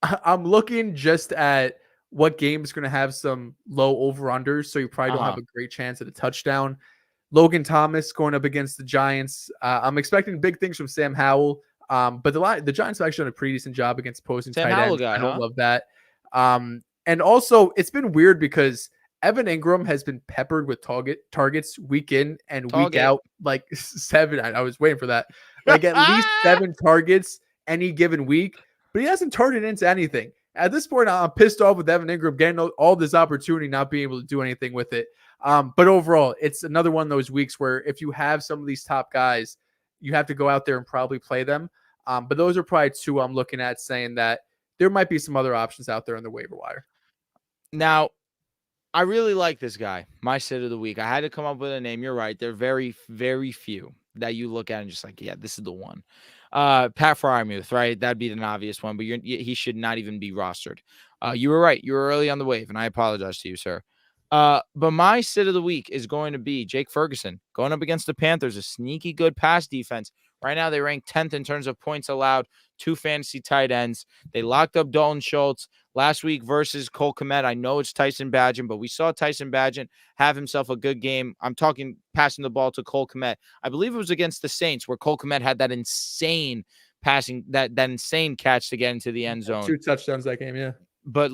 I'm looking just at what game is going to have some low over-unders, so you probably don't have a great chance at a touchdown. Logan Thomas going up against the Giants. I'm expecting big things from Sam Howell, but the Giants have actually done a pretty decent job against opposing tight ends. I don't love that. And also, it's been weird because Evan Ingram has been peppered with targets week in and week out, like 7. I was waiting for that. Like at least 7 targets any given week, but he hasn't turned it into anything. At this point, I'm pissed off with Evan Ingram getting all this opportunity, not being able to do anything with it. But overall, it's another one of those weeks where if you have some of these top guys, you have to go out there and probably play them. But those are probably 2 I'm looking at saying that there might be some other options out there on the waiver wire. Now, I really like this guy, my sit of the week. I had to come up with a name. You're right. There are very, very few that you look at and just like, yeah, this is the one. Pat Freiermuth, right? That'd be an obvious one, but he should not even be rostered. You were right. You were early on the wave, and I apologize to you, sir. But my sit of the week is going to be Jake Ferguson going up against the Panthers, a sneaky good pass defense. Right now, they rank 10th in terms of points allowed to fantasy tight ends. They locked up Dalton Schultz last week versus Cole Kmet. I know it's Tyson Bagent, but we saw Tyson Bagent have himself a good game. I'm talking passing the ball to Cole Kmet. I believe it was against the Saints where Cole Kmet had that insane passing that insane catch to get into the end zone. 2 touchdowns that game, yeah. But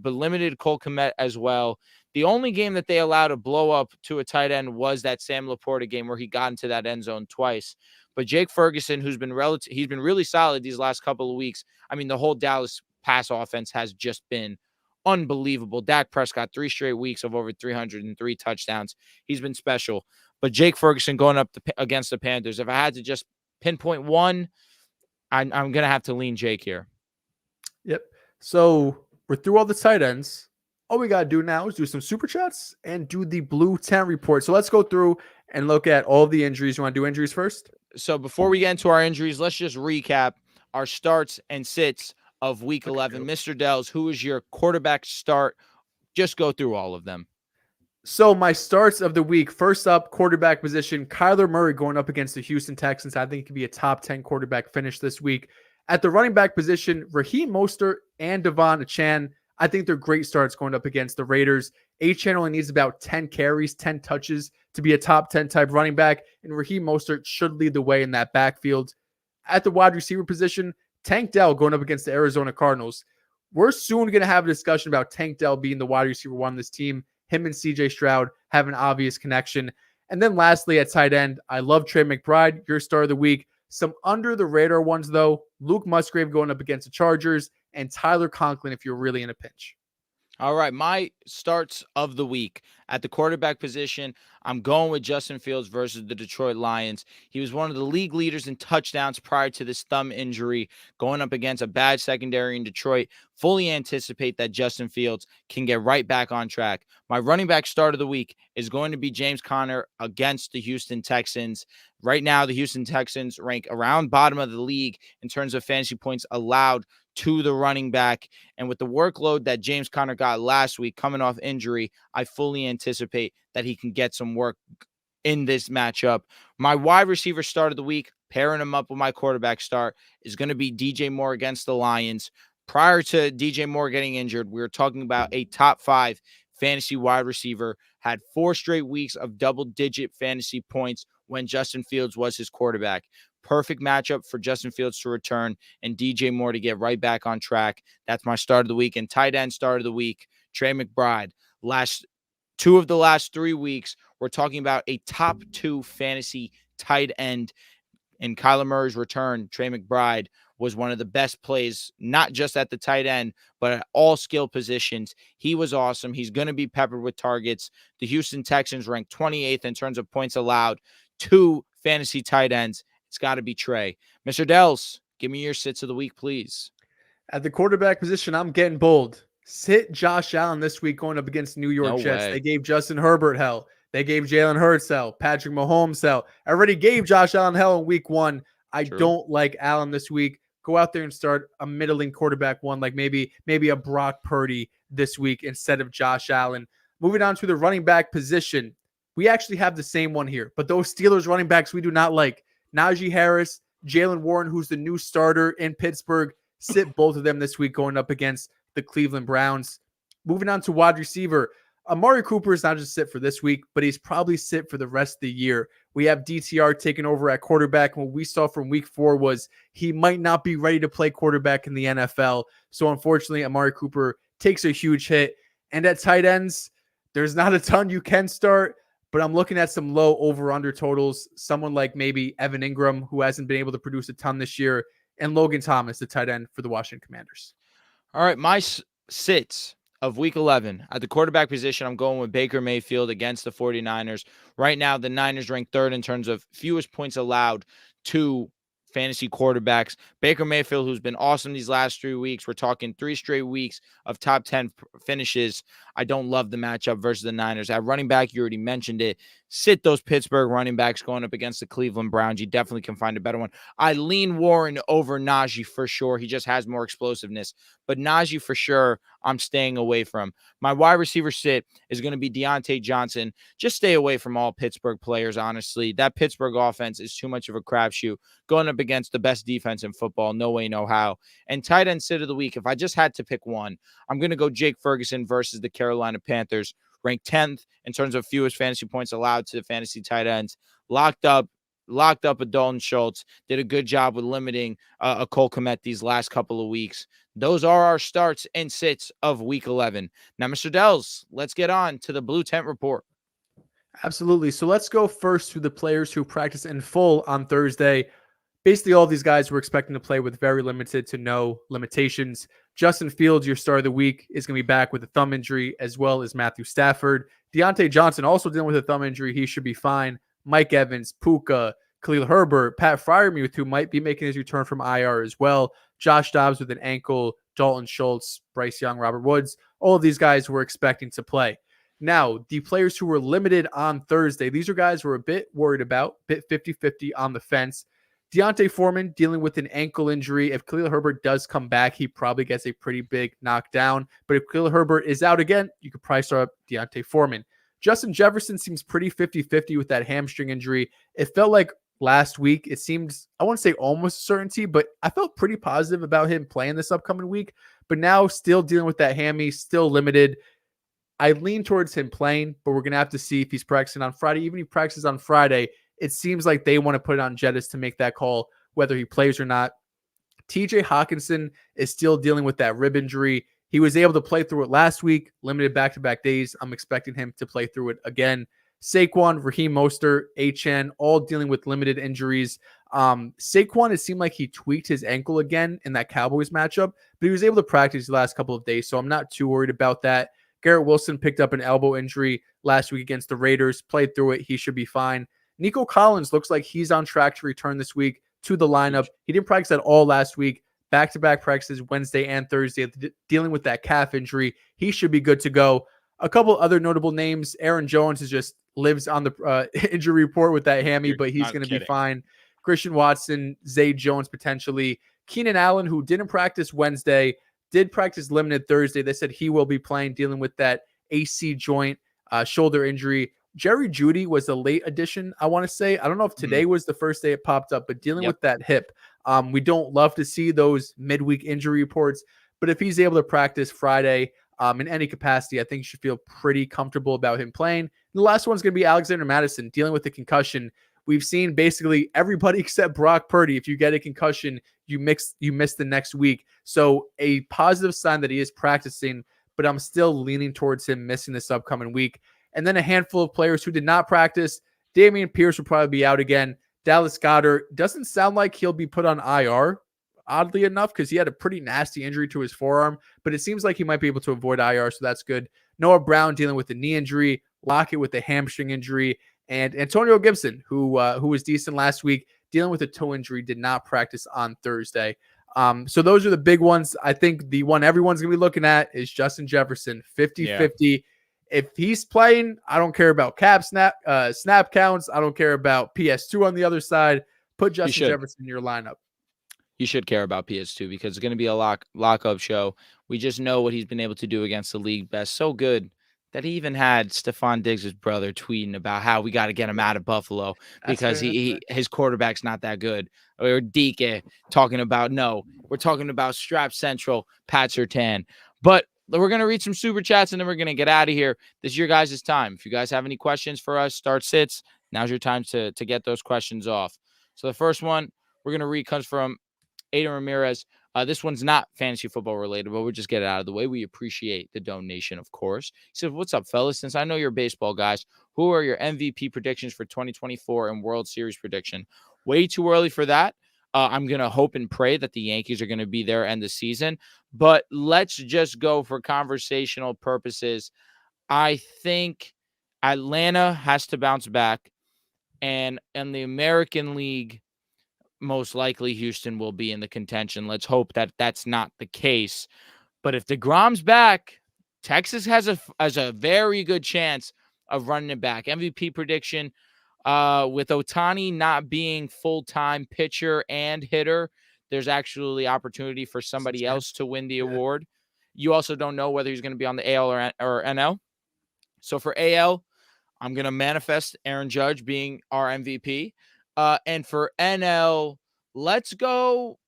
limited Cole Kmet as well. The only game that they allowed a blow up to a tight end was that Sam Laporta game where he got into that end zone twice. But Jake Ferguson, he's been really solid these last couple of weeks. I mean, the whole Dallas pass offense has just been unbelievable. Dak Prescott, 3 straight weeks of over 303 touchdowns. He's been special. But Jake Ferguson going up against the Panthers, if I had to just pinpoint one, I'm going to have to lean Jake here. Yep. So we're through all the tight ends. All we got to do now is do some super chats and do the blue tent report. So let's go through and look at all the injuries. You want to do injuries first? So before we get into our injuries, let's just recap our starts and sits of week 11. Mr. Dehls, who is your quarterback start? Just go through all of them. So my starts of the week, first up, quarterback position, Kyler Murray going up against the Houston Texans. I think it could be a top 10 quarterback finish this week. At the running back position, Raheem Mostert and Devon Achane. I think they're great starts going up against the Raiders. Achane only needs about 10 carries, 10 touches to be a top 10 type running back, and Raheem Mostert should lead the way in that backfield. At the wide receiver position, Tank Dell going up against the Arizona Cardinals. We're soon going to have a discussion about Tank Dell being the wide receiver one on this team. Him and CJ Stroud have an obvious connection. And then lastly, at tight end, I love Trey McBride, your star of the week. Some under the radar ones, though. Luke Musgrave going up against the Chargers and Tyler Conklin if you're really in a pinch. All right, my starts of the week. At the quarterback position, I'm going with Justin Fields versus the Detroit Lions. He was one of the league leaders in touchdowns prior to this thumb injury, going up against a bad secondary in Detroit. Fully anticipate that Justin Fields can get right back on track. My running back start of the week is going to be James Conner against the Houston Texans. Right now, the Houston Texans rank around bottom of the league in terms of fantasy points allowed to the running back. And with the workload that James Conner got last week coming off injury, I fully anticipate that he can get some work in this matchup. My wide receiver start of the week, pairing him up with my quarterback start, is going to be DJ Moore against the Lions. Prior to DJ Moore getting injured, we were talking about a top 5 fantasy wide receiver, had 4 straight weeks of double-digit fantasy points when Justin Fields was his quarterback. Perfect matchup for Justin Fields to return and DJ Moore to get right back on track. That's my start of the week. And tight end start of the week, Trey McBride. Last 2 of the last 3 weeks, we're talking about a top 2 fantasy tight end. In Kyler Murray's return, Trey McBride was one of the best plays, not just at the tight end, but at all skill positions. He was awesome. He's going to be peppered with targets. The Houston Texans ranked 28th in terms of points allowed to fantasy tight ends. It's got to be Trey. Mr. Dehls, give me your sits of the week, please. At the quarterback position, I'm getting bold. Sit Josh Allen this week going up against New York Jets. They gave Justin Herbert hell. They gave Jalen Hurts hell. Patrick Mahomes hell. I already gave Josh Allen hell in week 1. I don't like Allen this week. Go out there and start a middling quarterback one, like maybe a Brock Purdy this week instead of Josh Allen. Moving on to the running back position. We actually have the same one here, but those Steelers running backs we do not like. Najee Harris, Jalen Warren, who's the new starter in Pittsburgh. Sit both of them this week going up against the Cleveland Browns. Moving on to wide receiver. Amari Cooper is not just sit for this week, but he's probably sit for the rest of the year. We have DTR taking over at quarterback. What we saw from week 4 was he might not be ready to play quarterback in the NFL. So unfortunately, Amari Cooper takes a huge hit. And at tight ends, there's not a ton you can start, but I'm looking at some low over-under totals. Someone like maybe Evan Ingram, who hasn't been able to produce a ton this year, and Logan Thomas, the tight end for the Washington Commanders. All right, my sits of week 11. At the quarterback position, I'm going with Baker Mayfield against the 49ers. Right now, the Niners rank 3rd in terms of fewest points allowed to fantasy quarterbacks. Baker Mayfield, who's been awesome these last 3 weeks. We're talking 3 straight weeks of top 10 finishes. I don't love the matchup versus the Niners. At running back, you already mentioned it. Sit those Pittsburgh running backs going up against the Cleveland Browns. You definitely can find a better one. I lean Warren over Najee for sure. He just has more explosiveness. But Najee for sure, I'm staying away from. My wide receiver sit is going to be Deontay Johnson. Just stay away from all Pittsburgh players, honestly. That Pittsburgh offense is too much of a crapshoot. Going up against the best defense in football, no way, no how. And tight end sit of the week, if I just had to pick one, I'm going to go Jake Ferguson versus the Carolina Panthers. Ranked 10th in terms of fewest fantasy points allowed to fantasy tight ends. Locked up, locked up a Dalton Schultz, did a good job with limiting a Cole Kmet these last couple of weeks. Those are our starts and sits of week 11. Now, Mr. Dehls, let's get on to the Blue Tent Report. Absolutely. So let's go first to the players who practice in full on Thursday. Basically, all these guys were expecting to play with very limited to no limitations. Justin Fields, your star of the week, is going to be back with a thumb injury, as well as Matthew Stafford. Deontay Johnson also dealing with a thumb injury. He should be fine. Mike Evans, Puka, Khalil Herbert, Pat Freiermuth, who might be making his return from IR as well. Josh Dobbs with an ankle, Dalton Schultz, Bryce Young, Robert Woods. All of these guys were expecting to play. Now, the players who were limited on Thursday, these are guys we're a bit worried about, bit 50-50 on the fence. Deontay Foreman dealing with an ankle injury. If Khalil Herbert does come back, he probably gets a pretty big knockdown. But if Khalil Herbert is out again, you could probably start up Deontay Foreman. Justin Jefferson seems pretty 50-50 with that hamstring injury. It felt like last week, it seemed, I won't say almost certainty, but I felt pretty positive about him playing this upcoming week. But now still dealing with that hammy, still limited. I lean towards him playing, but we're going to have to see if he's practicing on Friday. Even if he practices on Friday, it seems like they want to put it on Jettis to make that call, whether he plays or not. TJ Hawkinson is still dealing with that rib injury. He was able to play through it last week, limited back-to-back days. I'm expecting him to play through it again. Saquon, Raheem Mostert, HN, all dealing with limited injuries. Saquon, it seemed like he tweaked his ankle again in that Cowboys matchup, but he was able to practice the last couple of days, so I'm not too worried about that. Garrett Wilson picked up an elbow injury last week against the Raiders, played through it. He should be fine. Nico Collins looks like he's on track to return this week to the lineup. He didn't practice at all last week. Back-to-back practices Wednesday and Thursday, dealing with that calf injury. He should be good to go. A couple other notable names. Aaron Jones just lives on the injury report with that hammy, but he's going to be fine. Christian Watson, Zay Jones potentially. Keenan Allen, who didn't practice Wednesday, did practice limited Thursday. They said he will be playing, dealing with that AC joint shoulder injury. Jerry Jeudy was a late addition, I want to say. I don't know if today was the first day it popped up, but dealing with that hip. We don't love to see those midweek injury reports, but if he's able to practice Friday in any capacity, I think you should feel pretty comfortable about him playing. And the last one's going to be Alexander Mattison dealing with the concussion. We've seen basically everybody except Brock Purdy. If you get a concussion, you miss the next week. So a positive sign that he is practicing, but I'm still leaning towards him missing this upcoming week. And then a handful of players who did not practice. Dameon Pierce will probably be out again. Dallas Goedert doesn't sound like he'll be put on IR, oddly enough, because he had a pretty nasty injury to his forearm, but it seems like he might be able to avoid IR, so that's good. Noah Brown dealing with a knee injury, Lockett with a hamstring injury, and Antonio Gibson, who was decent last week, dealing with a toe injury, did not practice on Thursday. So those are the big ones. I think the one everyone's going to be looking at is Justin Jefferson, 50-50. Yeah. If he's playing, I don't care about snap counts. I don't care about PS2 on the other side. Put Justin Jefferson in your lineup. You should care about PS2 because it's going to be a lock-up show. We just know what he's been able to do against the league best. So good that he even had Stephon Diggs' brother tweeting about how we got to get him out of Buffalo because his quarterback's not that good. Or Deke talking about, no, we're talking about Strap Central, Pat Surtain. But we're going to read some super chats and then we're going to get out of here. This is your guys' time. If you guys have any questions for us, start sits. Now's your time to get those questions off. So the first one we're going to read comes from Aiden Ramirez. This one's not fantasy football related, but we'll just get it out of the way. We appreciate the donation, of course. He said, what's up, fellas? Since I know you're baseball guys, who are your MVP predictions for 2024 and World Series prediction? Way too early for that. I'm going to hope and pray that the Yankees are going to be there end the season. But let's just go for conversational purposes. I think Atlanta has to bounce back. And in the American League, most likely Houston will be in the contention. Let's hope that that's not the case. But if DeGrom's back, Texas has a very good chance of running it back. MVP prediction, with Ohtani not being full-time pitcher and hitter, there's actually opportunity for somebody else to win the award. You also don't know whether he's going to be on the AL or NL. So for AL, I'm going to manifest Aaron Judge being our MVP. And for NL, let's go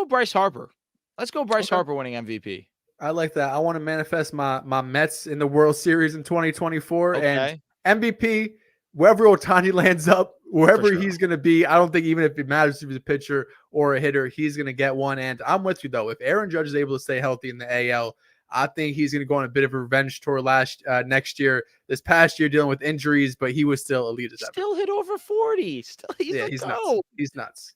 Bryce Harper. Let's go Bryce Harper winning MVP. I like that. I want to manifest my Mets in the World Series in 2024. Okay. And MVP, wherever Otani lands up, wherever sure. he's going to be, I don't think even if it matters if he's a pitcher or a hitter, he's going to get one. And I'm with you, though. If Aaron Judge is able to stay healthy in the AL, I think he's going to go on a bit of a revenge tour next year. This past year dealing with injuries, but he was still elite as ever. Still hit over 40. Still, He's nuts. He's nuts.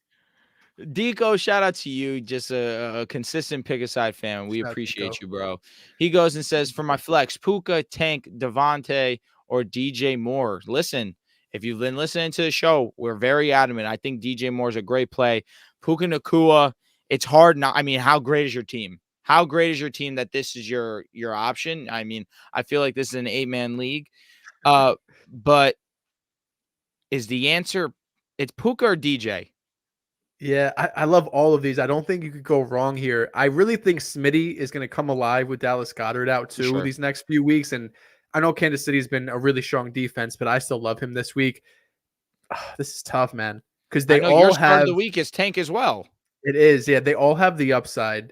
Deco, shout out to you. Just a consistent pick aside fan. We appreciate you, bro. He goes and says, for my flex, Puka, Tank, Devontae, or DJ Moore. Listen, if you've been listening to the show, we're very adamant. I think DJ Moore is a great play. Puka Nakua, it's hard not. I mean, how great is your team? How great is your team that this is your option? I mean, I feel like this is an 8-man league. But is the answer it's Puka or DJ? Yeah, I love all of these. I don't think you could go wrong here. I really think Smitty is going to come alive with Dallas Goedert out too these next few weeks. And I know Kansas City's been a really strong defense, but I still love him this week. This is tough, man, because they all have the week is Tank as well. It is, yeah. They all have the upside.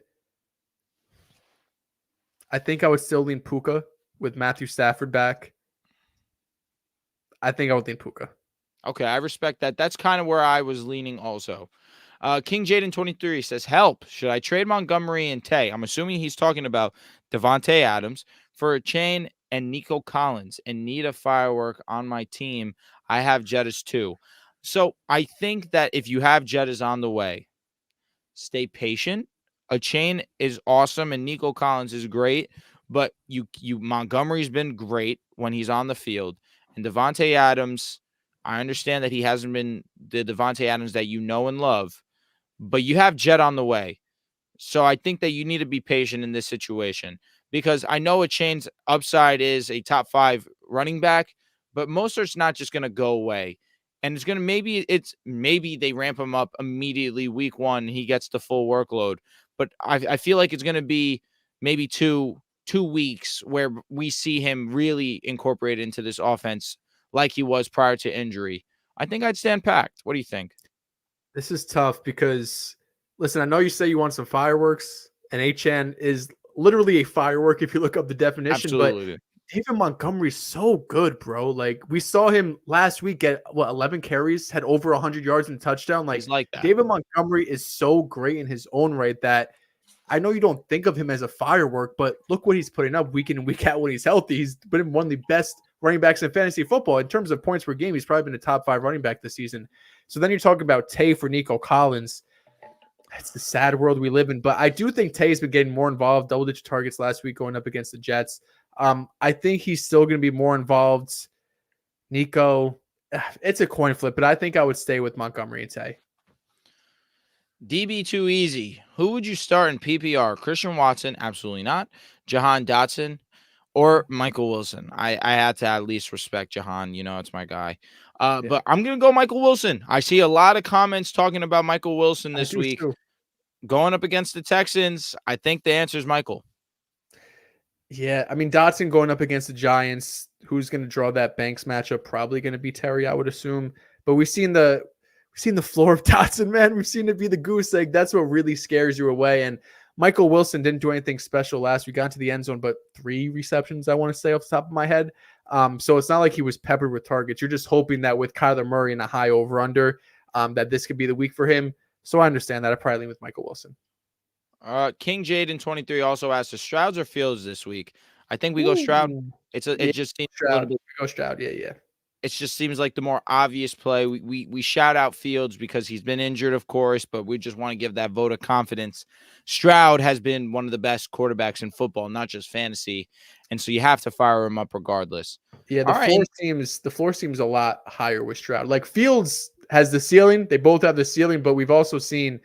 I think I would still lean Puka with Matthew Stafford back. I think I would lean Puka. Okay, I respect that. That's kind of where I was leaning also. King Jaden 23 says, help. Should I trade Montgomery and Tay? I'm assuming he's talking about Devontae Adams for a chain and Nico Collins and need a firework on my team. I have Jettas too. So I think that if you have Jettas on the way, stay patient. A chain is awesome and Nico Collins is great, but you Montgomery's been great when he's on the field. And Devontae Adams, I understand that he hasn't been the Devontae Adams that you know and love, but you have Jet on the way. So I think that you need to be patient in this situation because I know a chain's upside is a top 5 running back, but Mostert's not just going to go away. And it's going to maybe they ramp him up immediately week 1. He gets the full workload. But I feel like it's going to be maybe two weeks where we see him really incorporated into this offense like he was prior to injury. I think I'd stand packed. What do you think? This is tough because, listen, I know you say you want some fireworks, and HN is literally a firework if you look up the definition. Absolutely. But David Montgomery's so good, bro. Like, we saw him last week get, 11 carries, had over 100 yards and touchdown. Like that. David Montgomery is so great in his own right that I know you don't think of him as a firework, but look what he's putting up week in and week out when he's healthy. He's been one of the best running backs in fantasy football. In terms of points per game, he's probably been a top 5 running back this season. So then you're talking about Tay for Nico Collins. It's the sad world we live in. But I do think Tay's been getting more involved, double-digit targets last week going up against the Jets. I think he's still going to be more involved. Nico, it's a coin flip, but I think I would stay with Montgomery and Tay. DB too easy. Who would you start in PPR? Christian Watson? Absolutely not. Jahan Dotson or Michael Wilson? I had to at least respect Jahan. You know, it's my guy. But I'm going to go Michael Wilson. I see a lot of comments talking about Michael Wilson this week. Too. Going up against the Texans, I think the answer is Michael. Yeah, I mean, Dotson going up against the Giants, who's going to draw that Banks matchup? Probably going to be Terry, I would assume. But we've seen the floor of Dotson, man. We've seen it be the goose egg. That's what really scares you away. And Michael Wilson didn't do anything special last week. Got to the end zone, but 3 receptions, I want to say off the top of my head. So it's not like he was peppered with targets. You're just hoping that with Kyler Murray and a high over-under, that this could be the week for him. So I understand that. I probably lean with Michael Wilson. King Jaden 23 also asked us Strouds or Fields this week. I think we go Stroud. It just seems Stroud. We go Stroud. Yeah. It just seems like the more obvious play. We shout out Fields because he's been injured, of course, but we just want to give that vote of confidence. Stroud has been one of the best quarterbacks in football, not just fantasy, and so you have to fire him up regardless. Yeah, the floor seems a lot higher with Stroud. Like Fields has the ceiling; they both have the ceiling, but we've also seen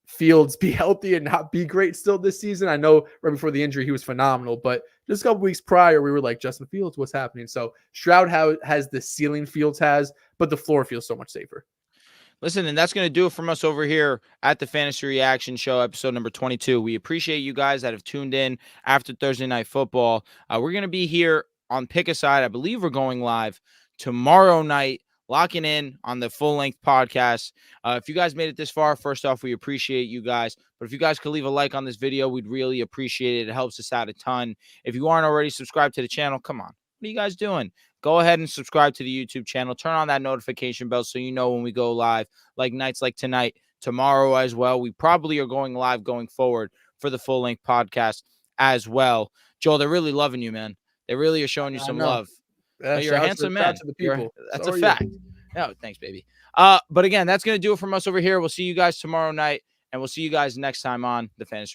Fields be healthy and not be great still this season. I know right before the injury, he was phenomenal, but just a couple weeks prior, we were like, Justin Fields, what's happening? So Stroud has the ceiling Fields has, but the floor feels so much safer. Listen, and that's going to do it from us over here at the Fantasy Reaction Show, episode number 22. We appreciate you guys that have tuned in after Thursday Night Football. We're going to be here on Pick a Side. I believe we're going live tomorrow night, locking in on the full-length podcast. If you guys made it this far, first off, we appreciate you guys. But if you guys could leave a like on this video, we'd really appreciate it. It helps us out a ton. If you aren't already subscribed to the channel, come on. What are you guys doing? go ahead and subscribe to the YouTube channel. Turn on that notification bell so you know when we go live, like nights like tonight, tomorrow as well. We probably are going live going forward for the full-length podcast as well. Joel, they're really loving you, man. They really are showing you I some know. love. Yeah, You're a handsome man. shout to the people. That's So a are you. fact. Oh, thanks, baby. But again, that's going to do it from us over here. We'll see you guys tomorrow night, and we'll see you guys next time on the Fantasy